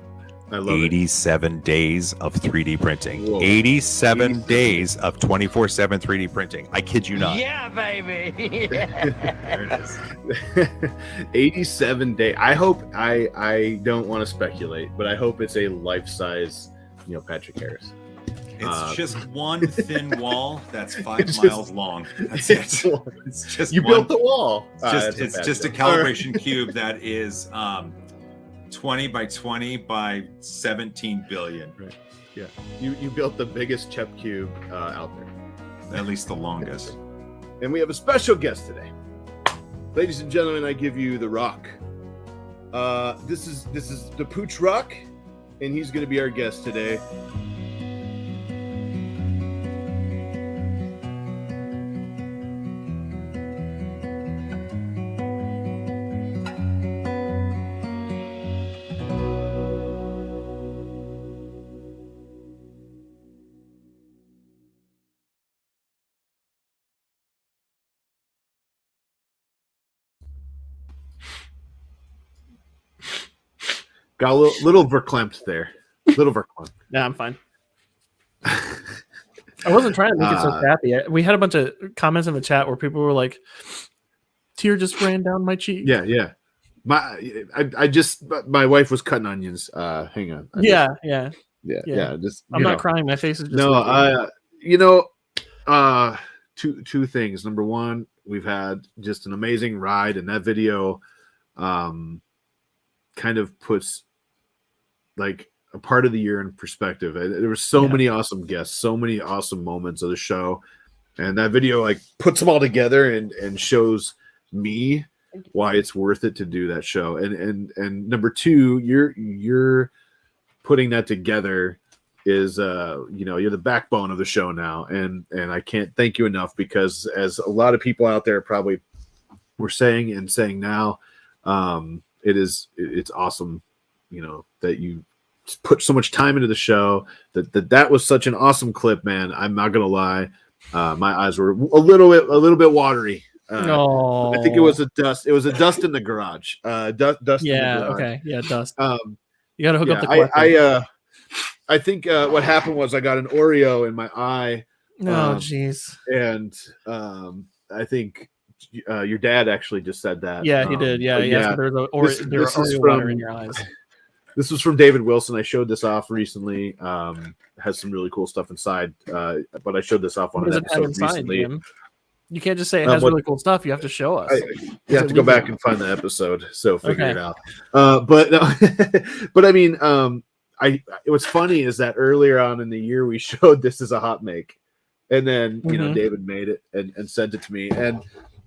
I love 87 days of 3D printing. Whoa. 87 days of 24/7 3D printing. I kid you not. Yeah, baby. There it is. 87 days. I hope I don't want to speculate, but I hope it's a life-size Neil Patrick Harris. It's just one thin wall that's 5 miles long. That's it. It's just you built the wall. It's just a calibration cube that is 20 by 20 by 17 billion. Right. Yeah. You built the biggest Chep cube out there. At least the longest. And we have a special guest today. Ladies and gentlemen, I give you the Rock. This is the Pooch Rock, and he's going to be our guest today. Got a little verklempt there. Little verklempt. Yeah, I'm fine. I wasn't trying to make it so crappy. We had a bunch of comments in the chat where people were like, "Tear just ran down my cheek." Yeah. My wife was cutting onions. Hang on. Yeah. Just I'm not crying. My face is just two things. Number one, we've had just an amazing ride, and that video kind of puts like a part of the year in perspective. There were so many awesome guests, so many awesome moments of the show, and that video like puts them all together and shows me why it's worth it to do that show. And number two, your putting that together is you're the backbone of the show now, and I can't thank you enough, because as a lot of people out there probably were saying now, it's awesome, that you put so much time into the show. That was such an awesome clip, man. I'm not gonna lie, my eyes were a little bit watery. No, I think it was a dust. It was a dust in the garage. Dust. Yeah. In the garage. Okay. Yeah. Dust. You got to hook up the collector. I think what happened was I got an Oreo in my eye. Oh, jeez. And I think your dad actually just said that. Yeah, he did. Yeah. Yeah. There's Oreo water in your eyes. This was from David Wilson. I showed this off recently. Has some really cool stuff inside. But I showed this off on an episode recently. Jim? You can't just say it has really cool stuff. You have to show us. You have to go back and find the episode. So figure it out. But I mean, what's funny is that earlier on in the year we showed this as a hot make, and then David made it and sent it to me, and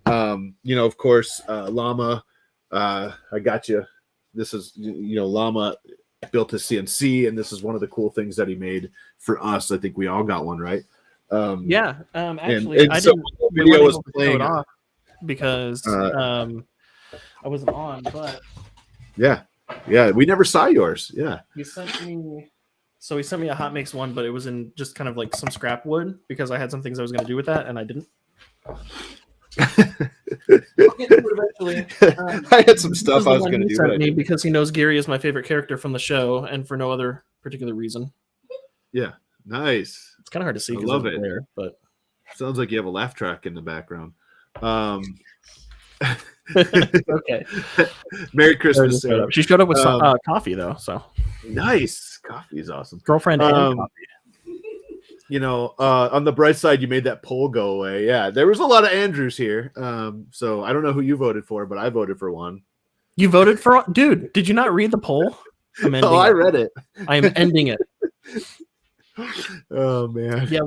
of course, Llama, I got you. This is Llama built his CNC, and this is one of the cool things that he made for us. I think we all got one, right? Actually, I didn't. Video was playing off because I wasn't on, but yeah, we never saw yours. Yeah, he sent me. So he sent me a HotMakes one, but it was in just kind of like some scrap wood because I had some things I was going to do with that, and I didn't. Eventually. I had some stuff I was going to do. Sent me because he knows Gary is my favorite character from the show, and for no other particular reason. Yeah, nice. It's kind of hard to see. I love it. There, but sounds like you have a laugh track in the background. Okay. Merry Christmas, Sarah. She showed up with coffee though, so nice. Coffee is awesome. Girlfriend and coffee. On the bright side, you made that poll go away. Yeah, there was a lot of Andrews here. So I don't know who you voted for, but I voted for one. You voted for, dude? Did you not read the poll? I read it. I am ending it. Oh man. Yeah,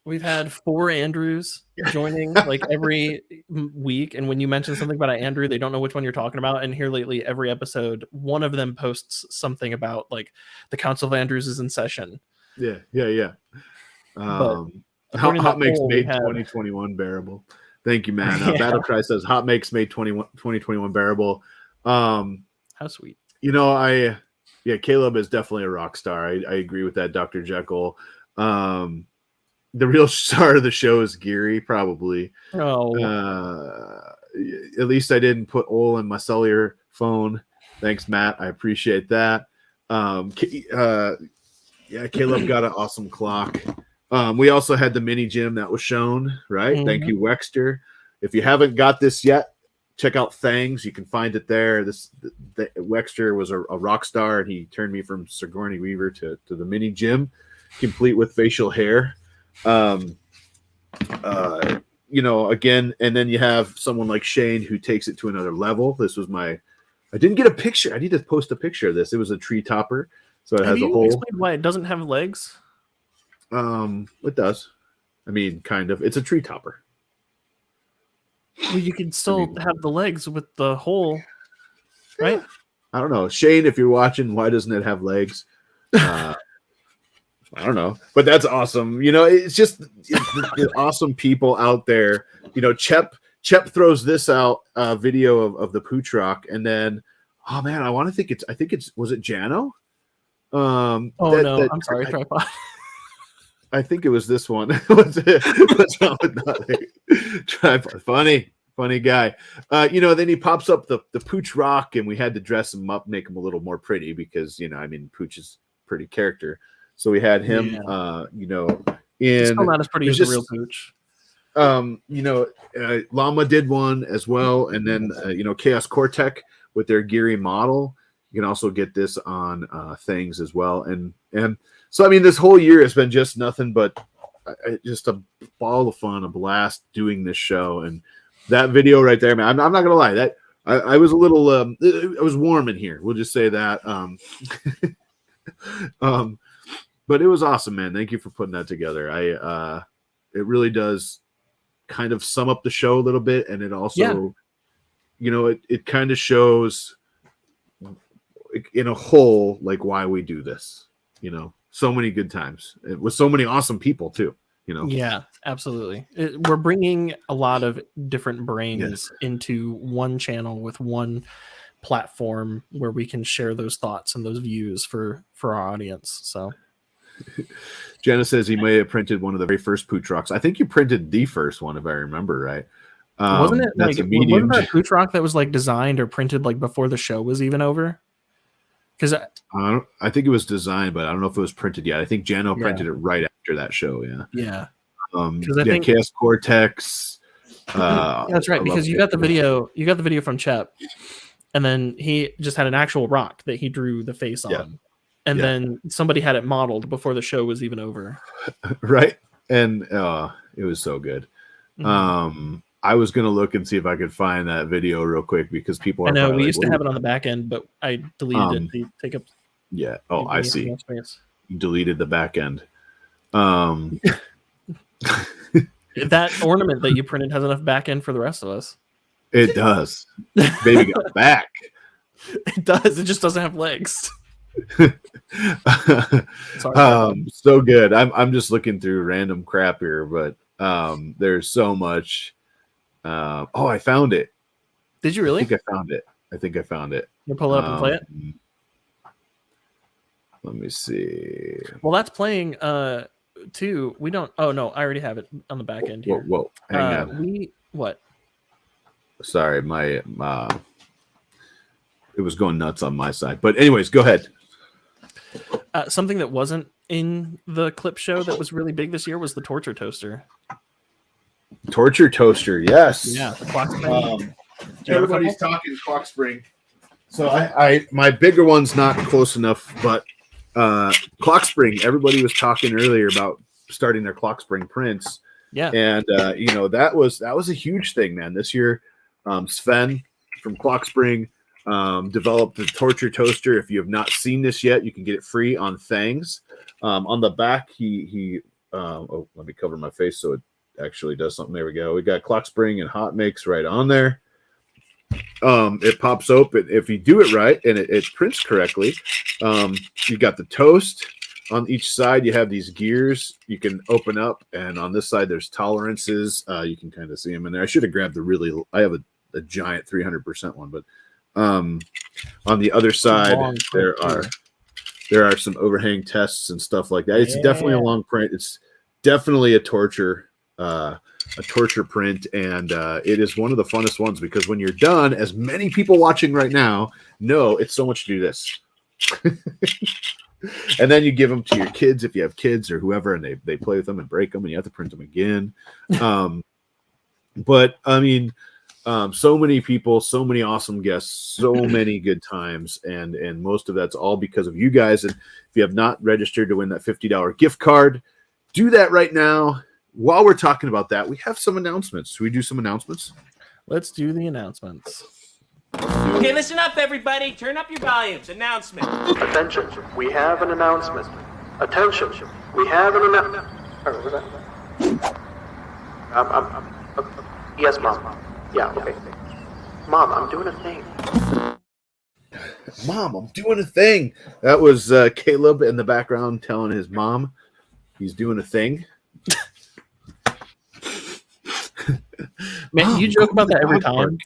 we've had 4 Andrews joining like every week, and when you mention something about an Andrew, they don't know which one you're talking about. And here lately, every episode, one of them posts something about like the Council of Andrews is in session. Yeah. HotMakes made 2021 bearable. Thank you, man. Battlecry says HotMakes made 2021 bearable. How sweet. Caleb is definitely a rock star. I agree with that, Dr. Jekyll. The real star of the show is Geary, probably. Oh. At least I didn't put oil in my cellular phone. Thanks, Matt. I appreciate that. Caleb got an awesome clock. We also had the mini gym that was shown, right? Mm-hmm. Thank you, Wexter. If you haven't got this yet, check out Thangs. You can find it there. Wexter was a rock star, and he turned me from Sigourney Weaver to the mini gym, complete with facial hair. Again, and then you have someone like Shane who takes it to another level. This was I didn't get a picture. I need to post a picture of this. It was a tree topper, so it has a hole. Explain why it doesn't have legs? It does. I mean, kind of. It's a tree topper. Well, you can still have the legs with the hole, right? I don't know. Shane, if you're watching, why doesn't it have legs? I don't know, but that's awesome. It's just the awesome people out there. Chep throws this out, video of the Pooch Rock, and then, oh man, I think it's was it Jano? I'm sorry, tripod. I think it was this one. What's wrong with that? Tripod. Funny guy. Then he pops up the Pooch Rock, and we had to dress him up, make him a little more pretty because Pooch is a pretty character. So we had him, He's still not as pretty as the real Pooch. Llama did one as well, and then Chaos Cortec with their Geary model. You can also get this on Things as well, and so this whole year has been just nothing but just a ball of fun, a blast doing this show, and that video right there, man. I'm not gonna lie, that I was a little, it was warm in here. We'll just say that. But it was awesome, man. Thank you for putting that together. It really does kind of sum up the show a little bit, and it also, it kind of shows, in a whole, like why we do this. You know, so many good times with so many awesome people too. You know. Yeah, absolutely. We're bringing a lot of different brains into one channel with one platform where we can share those thoughts and those views for our audience. So Jenna says he may have printed one of the very first pooch rocks. I think you printed the first one, if I remember right. Wasn't it that's like a medium? wasn't that pooch rock that was like designed or printed like before the show was even over? Because I think it was designed, but I don't know if it was printed yet. I think Jano printed it right after that show. Yeah. Yeah. I think Chaos Cortex. That's right, because you got the video. You got the video from Chep, and then he just had an actual rock that he drew the face on, and then somebody had it modeled before the show was even over. Right, and it was so good. I was gonna look and see if I could find that video real quick because people. I know we used to have it on the back end, but I deleted it to take up. Yeah. Oh, I see. Space. You deleted the back end. That ornament that you printed has enough back end for the rest of us. It does. Baby got back. It does. It just doesn't have legs. So good. I'm just looking through random crap here, but there's so much. I found it. Did you really? I think I found it. You pull it up and play it. Let me see. Well, that's playing. Too. We don't. Oh no, I already have it on the back end here. Whoa. Hang on. What? Sorry, my it was going nuts on my side. But anyways, go ahead. Something that wasn't in the clip show that was really big this year was the torture toaster. Torture toaster, yes. Yeah, the clock spring. Everybody's talking clock spring. So I my bigger one's not close enough, but clock spring. Everybody was talking earlier about starting their clock spring prints. Yeah, and that was a huge thing, man. This year, Sven from Clock Spring developed the torture toaster. If you have not seen this yet, you can get it free on Thangs. On the back, he let me cover my face so it actually does something. There we go. We got Clock Spring and HotMakes right on there. It pops open if you do it right and it prints correctly. You got the toast on each side. You have these gears you can open up, and on this side there's tolerances. You can kind of see them in there. I should have grabbed I have a giant 300% one, but on the other side there are some overhang tests and stuff like that. It's definitely a long print. It's definitely a torture print, and it is one of the funnest ones because when you're done, as many people watching right now know, it's so much to do this. And then you give them to your kids if you have kids or whoever, and they play with them and break them, and you have to print them again. But I mean, so many people, so many awesome guests, so many good times, and most of that's all because of you guys. And if you have not registered to win that $50 gift card, do that right now. While we're talking about that, we have some announcements. Should we do some announcements? Let's do the announcements. Okay, listen up, everybody. Turn up your volumes. Announcement. Attention, we have an announcement. Attention, we have an announcement. What was that? Yes, Mom. Yeah, okay. Mom, I'm doing a thing. Mom, I'm doing a thing. That was Caleb in the background telling his mom he's doing a thing. Man, Mom, you joke about that every time.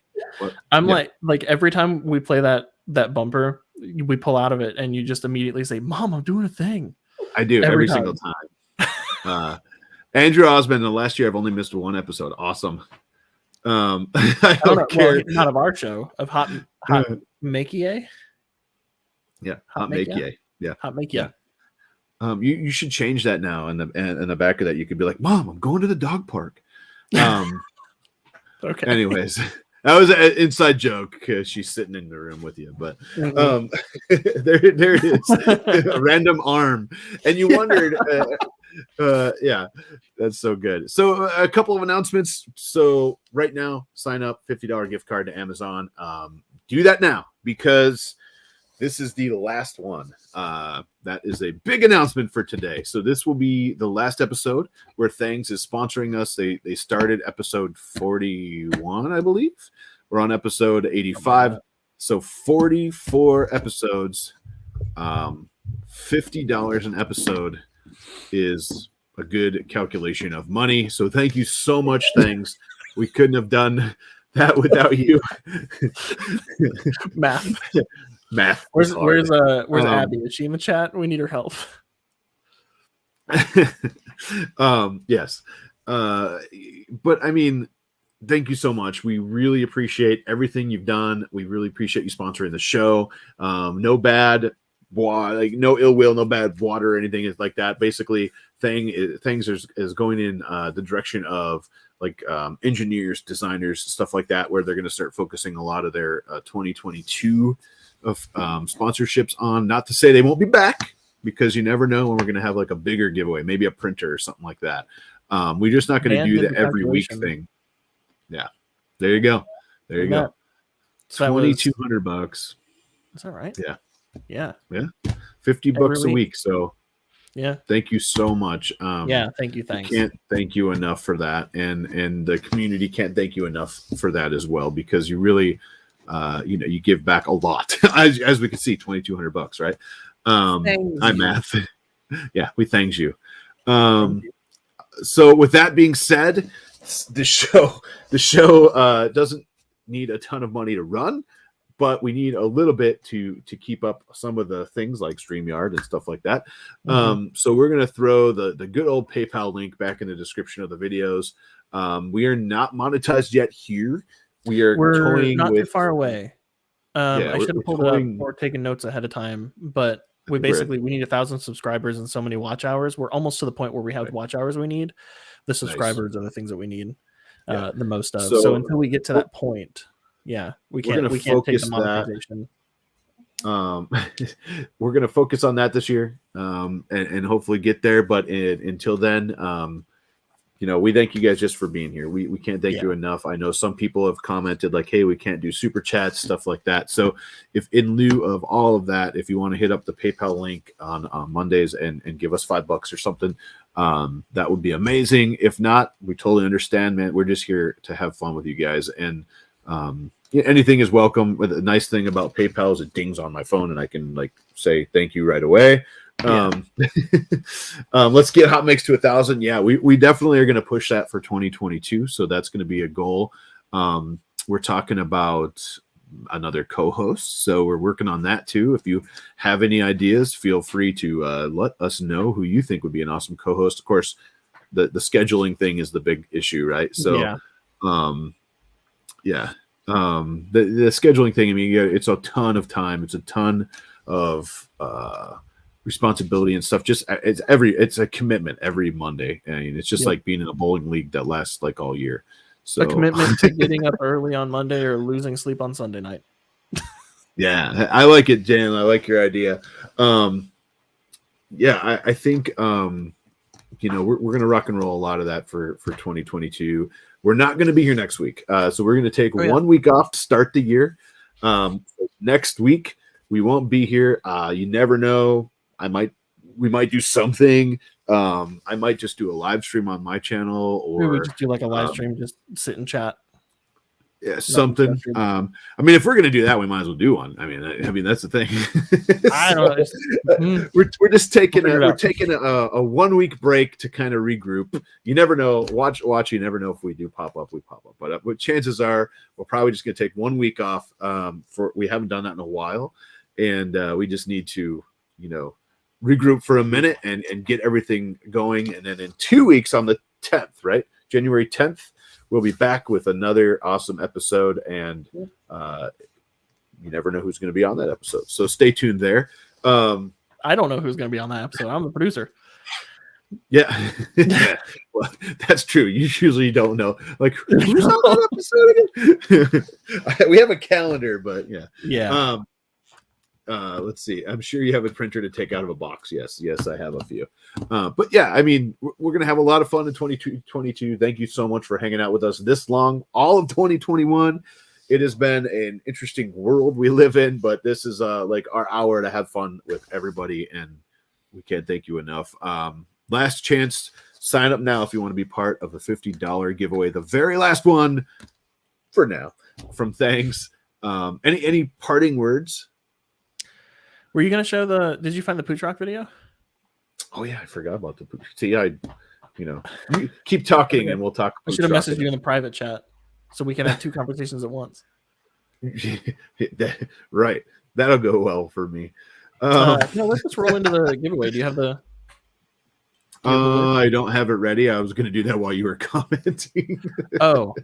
I'm Yeah. like every time we play that bumper, we pull out of it, and you just immediately say, "Mom, I'm doing a thing." I do every single time. Andrew Osmond, the last year I've only missed one episode. Awesome. I don't care. Well, not of our show, of Hot Makey. Yeah, Hot Makey. Yeah, Hot Makey. You should change that now. In the back of that, you could be like, "Mom, I'm going to the dog park." Okay. Anyways, that was an inside joke because she's sitting in the room with you. But there it is, a random arm, and you wondered. Yeah, that's so good. So a couple of announcements. So right now, sign up, $50 gift card to Amazon. Do that now because this is the last one. That is a big announcement for today. So this will be the last episode where Thangs is sponsoring us. They started episode 41, I believe. We're on episode 85. So 44 episodes, $50 an episode is a good calculation of money. So thank you so much. Thanks. We couldn't have done that without you. Math. Where's Abby? Is she in the chat? We need her help. Yes. But I mean, thank you so much. We really appreciate everything you've done. We really appreciate you sponsoring the show. No bad, like no ill will, no bad water or anything like that. Basically, things is going in the direction of like engineers, designers, stuff like that, where they're going to start focusing a lot of their 2022 of sponsorships on. Not to say they won't be back, because you never know when we're going to have like a bigger giveaway, maybe a printer or something like that. We're just not going to do the every week thing. Yeah, there you go. There you go. So $2,200. Is that right? Yeah. Yeah. $50 a week. So yeah, thank you so much. Yeah, thank you. Thanks. Can't thank you enough for that, and the community can't thank you enough for that as well, because you really, you give back a lot. as we can see, $2,200, right? I'm math. Yeah, we thanks you. So with that being said, the show doesn't need a ton of money to run, but we need a little bit to keep up some of the things like StreamYard and stuff like that. So we're going to throw the good old PayPal link back in the description of the videos. We are not monetized yet here. We're not too far away. I should have pulled it up or taken notes ahead of time, but we need 1,000 subscribers and so many watch hours. We're almost to the point where we have watch hours we need. The subscribers are the things that we need the most of. So until we get to that point, we can't take the monetization. We're going to focus on that this year and hopefully get there. But until then, we thank you guys just for being here. We can't thank you enough. I know some people have commented like, hey, we can't do super chats, stuff like that. So if in lieu of all of that, if you want to hit up the PayPal link on Mondays and give us $5 or something, that would be amazing. If not, we totally understand, man. We're just here to have fun with you guys. And anything is welcome. The nice thing about PayPal is it dings on my phone and I can like say thank you right away. Let's get HotMakes to 1,000. Yeah, we definitely are going to push that for 2022. So that's going to be a goal. We're talking about another co-host, so we're working on that too. If you have any ideas, feel free to let us know who you think would be an awesome co-host. Of course, the scheduling thing is the big issue, right? So the scheduling thing, I mean, it's a ton of time, it's a ton of responsibility and stuff. Just it's a commitment every Monday. I mean, it's just like being in a bowling league that lasts like all year. So a commitment to getting up early on Monday or losing sleep on Sunday night. Yeah, I like it, Jan. I like your idea. I think we're gonna rock and roll a lot of that for 2022. We're not gonna be here next week, so we're gonna take 1 week off to start the year. Next week we won't be here. You never know. We might do something. I might just do a live stream on my channel, or we just do like a live stream, just sit and chat. Yeah, something. I mean, if we're gonna do that, we might as well do one. I mean, that's the thing. I don't know. We're just taking a 1 week break to kind of regroup. You never know. Watch. You never know if we do pop up. We pop up, but chances are we're probably just gonna take 1 week off. We haven't done that in a while, and we just need to, regroup for a minute and get everything going. And then in 2 weeks on the 10th, right? January 10th, we'll be back with another awesome episode. And you never know who's going to be on that episode. So stay tuned there. I don't know who's going to be on that episode. I'm the producer. Yeah. Well, that's true. You usually don't know. Like, who's on that episode again? We have a calendar, but yeah. Let's see. I'm sure you have a printer to take out of a box. Yes, I have a few. But yeah, I mean, we're gonna have a lot of fun in 2022. Thank you so much for hanging out with us this long, all of 2021. It has been an interesting world we live in, but this is like our hour to have fun with everybody, and we can't thank you enough. Last chance, sign up now if you want to be part of the $50 giveaway, the very last one for now, from Thangs. Any parting words? Were you gonna show the? Did you find the Pooch Rock video? Oh yeah, I forgot about the Pooch. See, you keep talking and we'll talk. I should have messaged you in the private chat so we can have 2 conversations at once. Right, that'll go well for me. No, let's just roll into the giveaway. Do you have the? I don't have it ready. I was going to do that while you were commenting. Comment.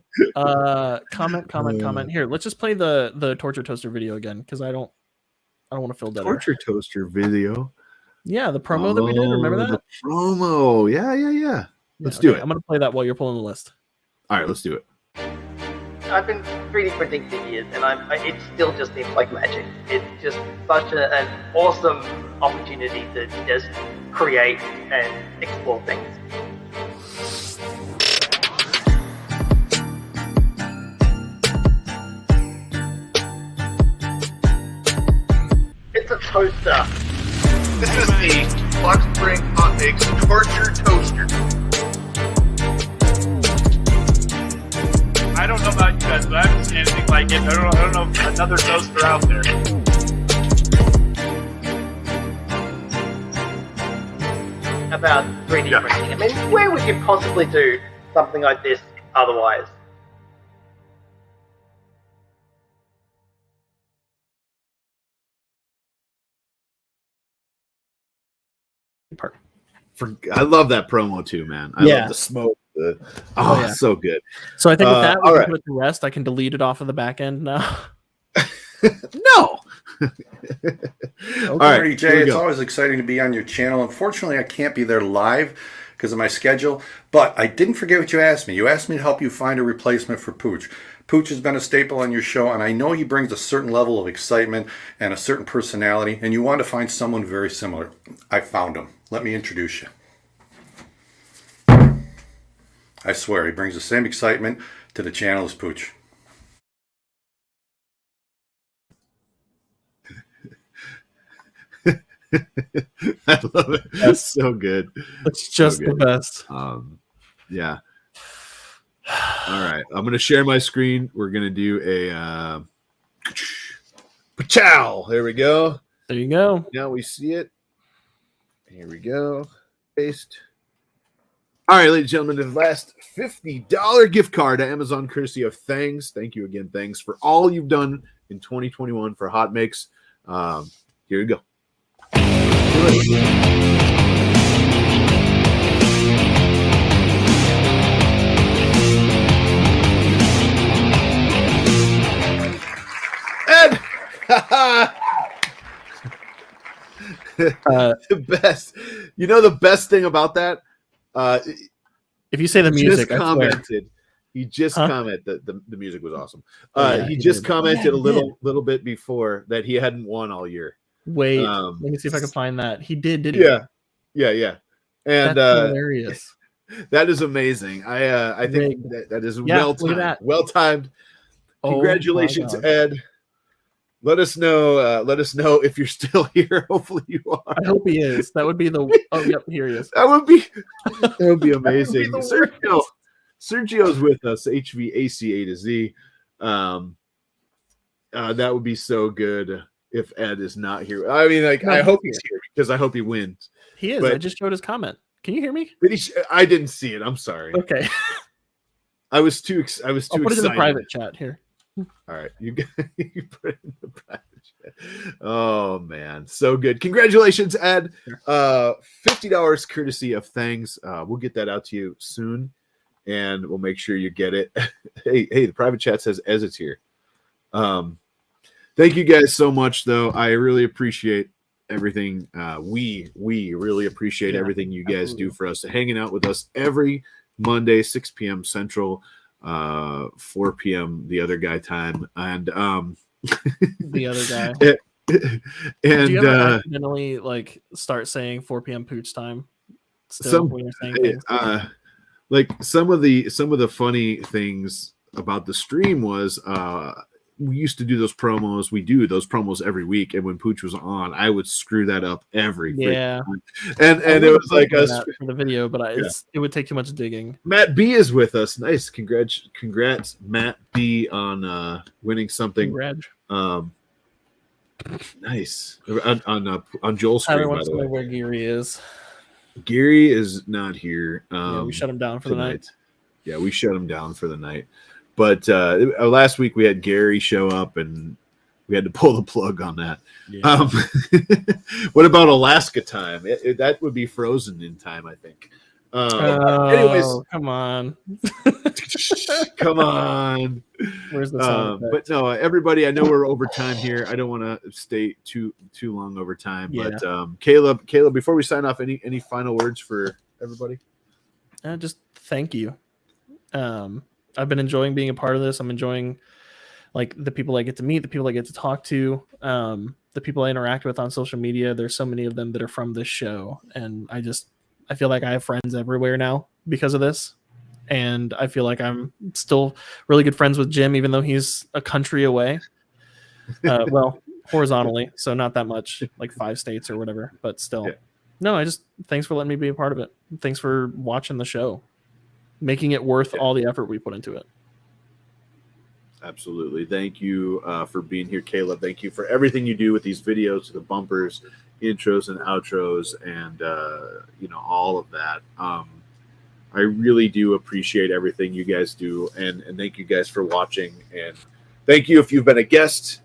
Here, let's just play the Torture Toaster video again because I don't want to feel dead. Torture Toaster video. Yeah, the promo that we did. Remember that? The promo. Yeah. Let's do it. I'm going to play that while you're pulling the list. All right, let's do it. I've been 3D printing for years, and it still just seems like magic. It's just such an awesome opportunity to just create and explore things. It's a toaster. This is the Box Spring HotMakes Torture Toaster. I don't know about you guys, but I haven't seen anything like it. I don't know if another toaster out there. About 3D printing. I mean, where would you possibly do something like this otherwise? I love that promo too, man. I love the smoke. So good. So I think with that, we all can right. put it to rest. I can delete it off of the back end now. No. All right, Jay, it's always exciting to be on your channel. Unfortunately, I can't be there live because of my schedule, but I didn't forget what you asked me. You asked me to help you find a replacement for Pooch. Pooch has been a staple on your show, and I know he brings a certain level of excitement and a certain personality, and you want to find someone very similar. I found him. Let me introduce you. I swear, he brings the same excitement to the channel as Pooch. I love it. That's so good. It's just So the good. best. Yeah. All right. I'm going to share my screen. We're going to do a Pachow. There we go. There you go. Now we see it. Here we go. Paste. All right, ladies and gentlemen, the last $50 gift card to Amazon, courtesy of Thangs. Thank you again, Thangs, for all you've done in 2021 for HotMakes. Here you go. Ed! The best. You know the best thing about that? If you say the music, just commented. He just commented that the music was awesome. He just commented a little bit before that he hadn't won all year. Wait, let me see if I can find that. He did, didn't he? Yeah. And that's hilarious. That is amazing. I think that is well timed. Well timed. Congratulations, Ed. Let us know. Let us know if you're still here. Hopefully you are. I hope he is. That would be the. Oh, yep, here he is. That would be amazing. Sergio's with us. HVAC A to Z. That would be so good if Ed is not here. I mean, I hope he's here because I hope he wins. He is. But I just showed his comment. Can you hear me? Did he? I didn't see it. I'm sorry. Okay. I was too I'll excited. put it in the private chat here. All right, you put it in the private chat. Oh man, so good! Congratulations, Ed. $50 courtesy of Thangs. We'll get that out to you soon, and we'll make sure you get it. hey, the private chat says as it's here. Thank you guys so much, though. I really appreciate everything. We really appreciate everything you guys do for us, hanging out with us every Monday, 6 p.m. Central. 4 p.m. the other guy time, and the other guy. And do you ever accidentally start saying 4 p.m. Pooch time? Still, when you're saying things? Like some of the funny things about the stream was we used to do those promos. We do those promos every week, and when Pooch was on, I would screw that up every freaking time. And it was like us for the video, but it would take too much digging. Matt B is with us. Nice, congrats, Matt B on winning something. Nice on Joel's screen. Everyone wants to know where Geary is. Geary is not here. We shut him down for the night. Yeah, we shut him down for the night. But last week we had Gary show up, and we had to pull the plug on that. Yeah. What about Alaska time? That would be frozen in time, I think. Anyways, come on. Come on. Where's the sound but no, everybody, I know we're over time here. I don't want to stay too long over time. Yeah. But Caleb, before we sign off, any final words for everybody? Just thank you. I've been enjoying being a part of this. I'm enjoying like the people I get to meet, the people I get to talk to, the people I interact with on social media. There's so many of them that are from this show, and I feel like I have friends everywhere now because of this. And I feel like I'm still really good friends with Jim, even though he's a country away. Well, horizontally, so not that much, like 5 states or whatever, but still. Yeah. No, thanks for letting me be a part of it. Thanks for watching the show, making it worth all the effort we put into it. Absolutely. Thank you for being here, Caleb. Thank you for everything you do with these videos, the bumpers, intros and outros, and all of that. I really do appreciate everything you guys do, and thank you guys for watching, and thank you if you've been a guest.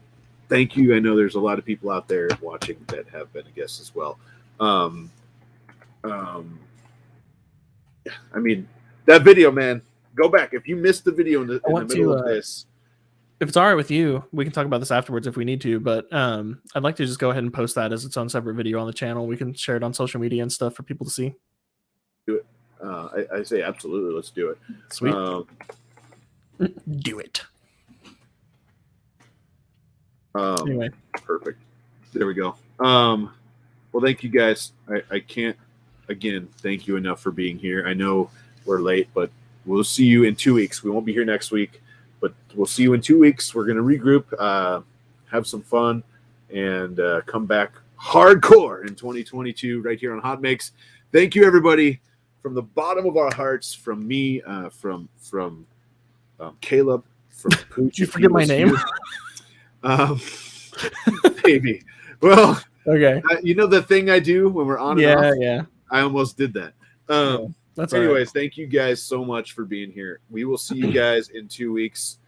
Thank you. I know there's a lot of people out there watching that have been a guest as well. I mean, that video, man, go back if you missed the video in the middle of this. If it's all right with you, we can talk about this afterwards if we need to, but I'd like to just go ahead and post that as its own separate video on the channel. We can share it on social media and stuff for people to see. Do it. I say absolutely. Let's do it. Sweet. Do it. Anyway. Perfect. There we go. Well, thank you guys. I can't, again, thank you enough for being here. I know we're late, but we'll see you in 2 weeks. We won't be here next week, but we'll see you in 2 weeks. We're going to regroup, have some fun, and come back hardcore in 2022 right here on HotMakes. Thank you, everybody. From the bottom of our hearts, from me, from Caleb, from Pooch. Did you forget my name? Maybe. Well, okay. You know the thing I do when we're on and off? Yeah. I almost did that. That's anyways, thank you guys so much for being here. We will see you guys in 2 weeks.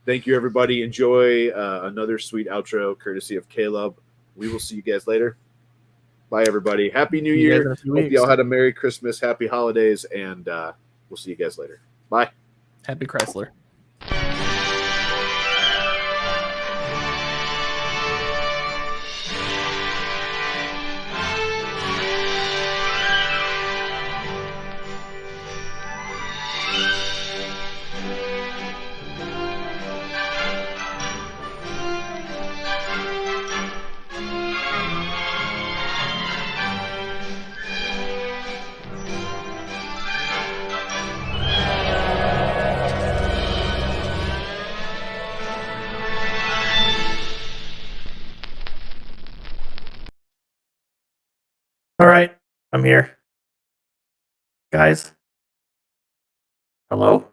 Thank you, everybody. Enjoy another sweet outro courtesy of Caleb. We will see you guys later. Bye, everybody. Happy New Year. Hope y'all had a Merry Christmas, Happy Holidays, and we'll see you guys later. Bye. Happy Chrysler. All right, I'm here. Guys. Hello?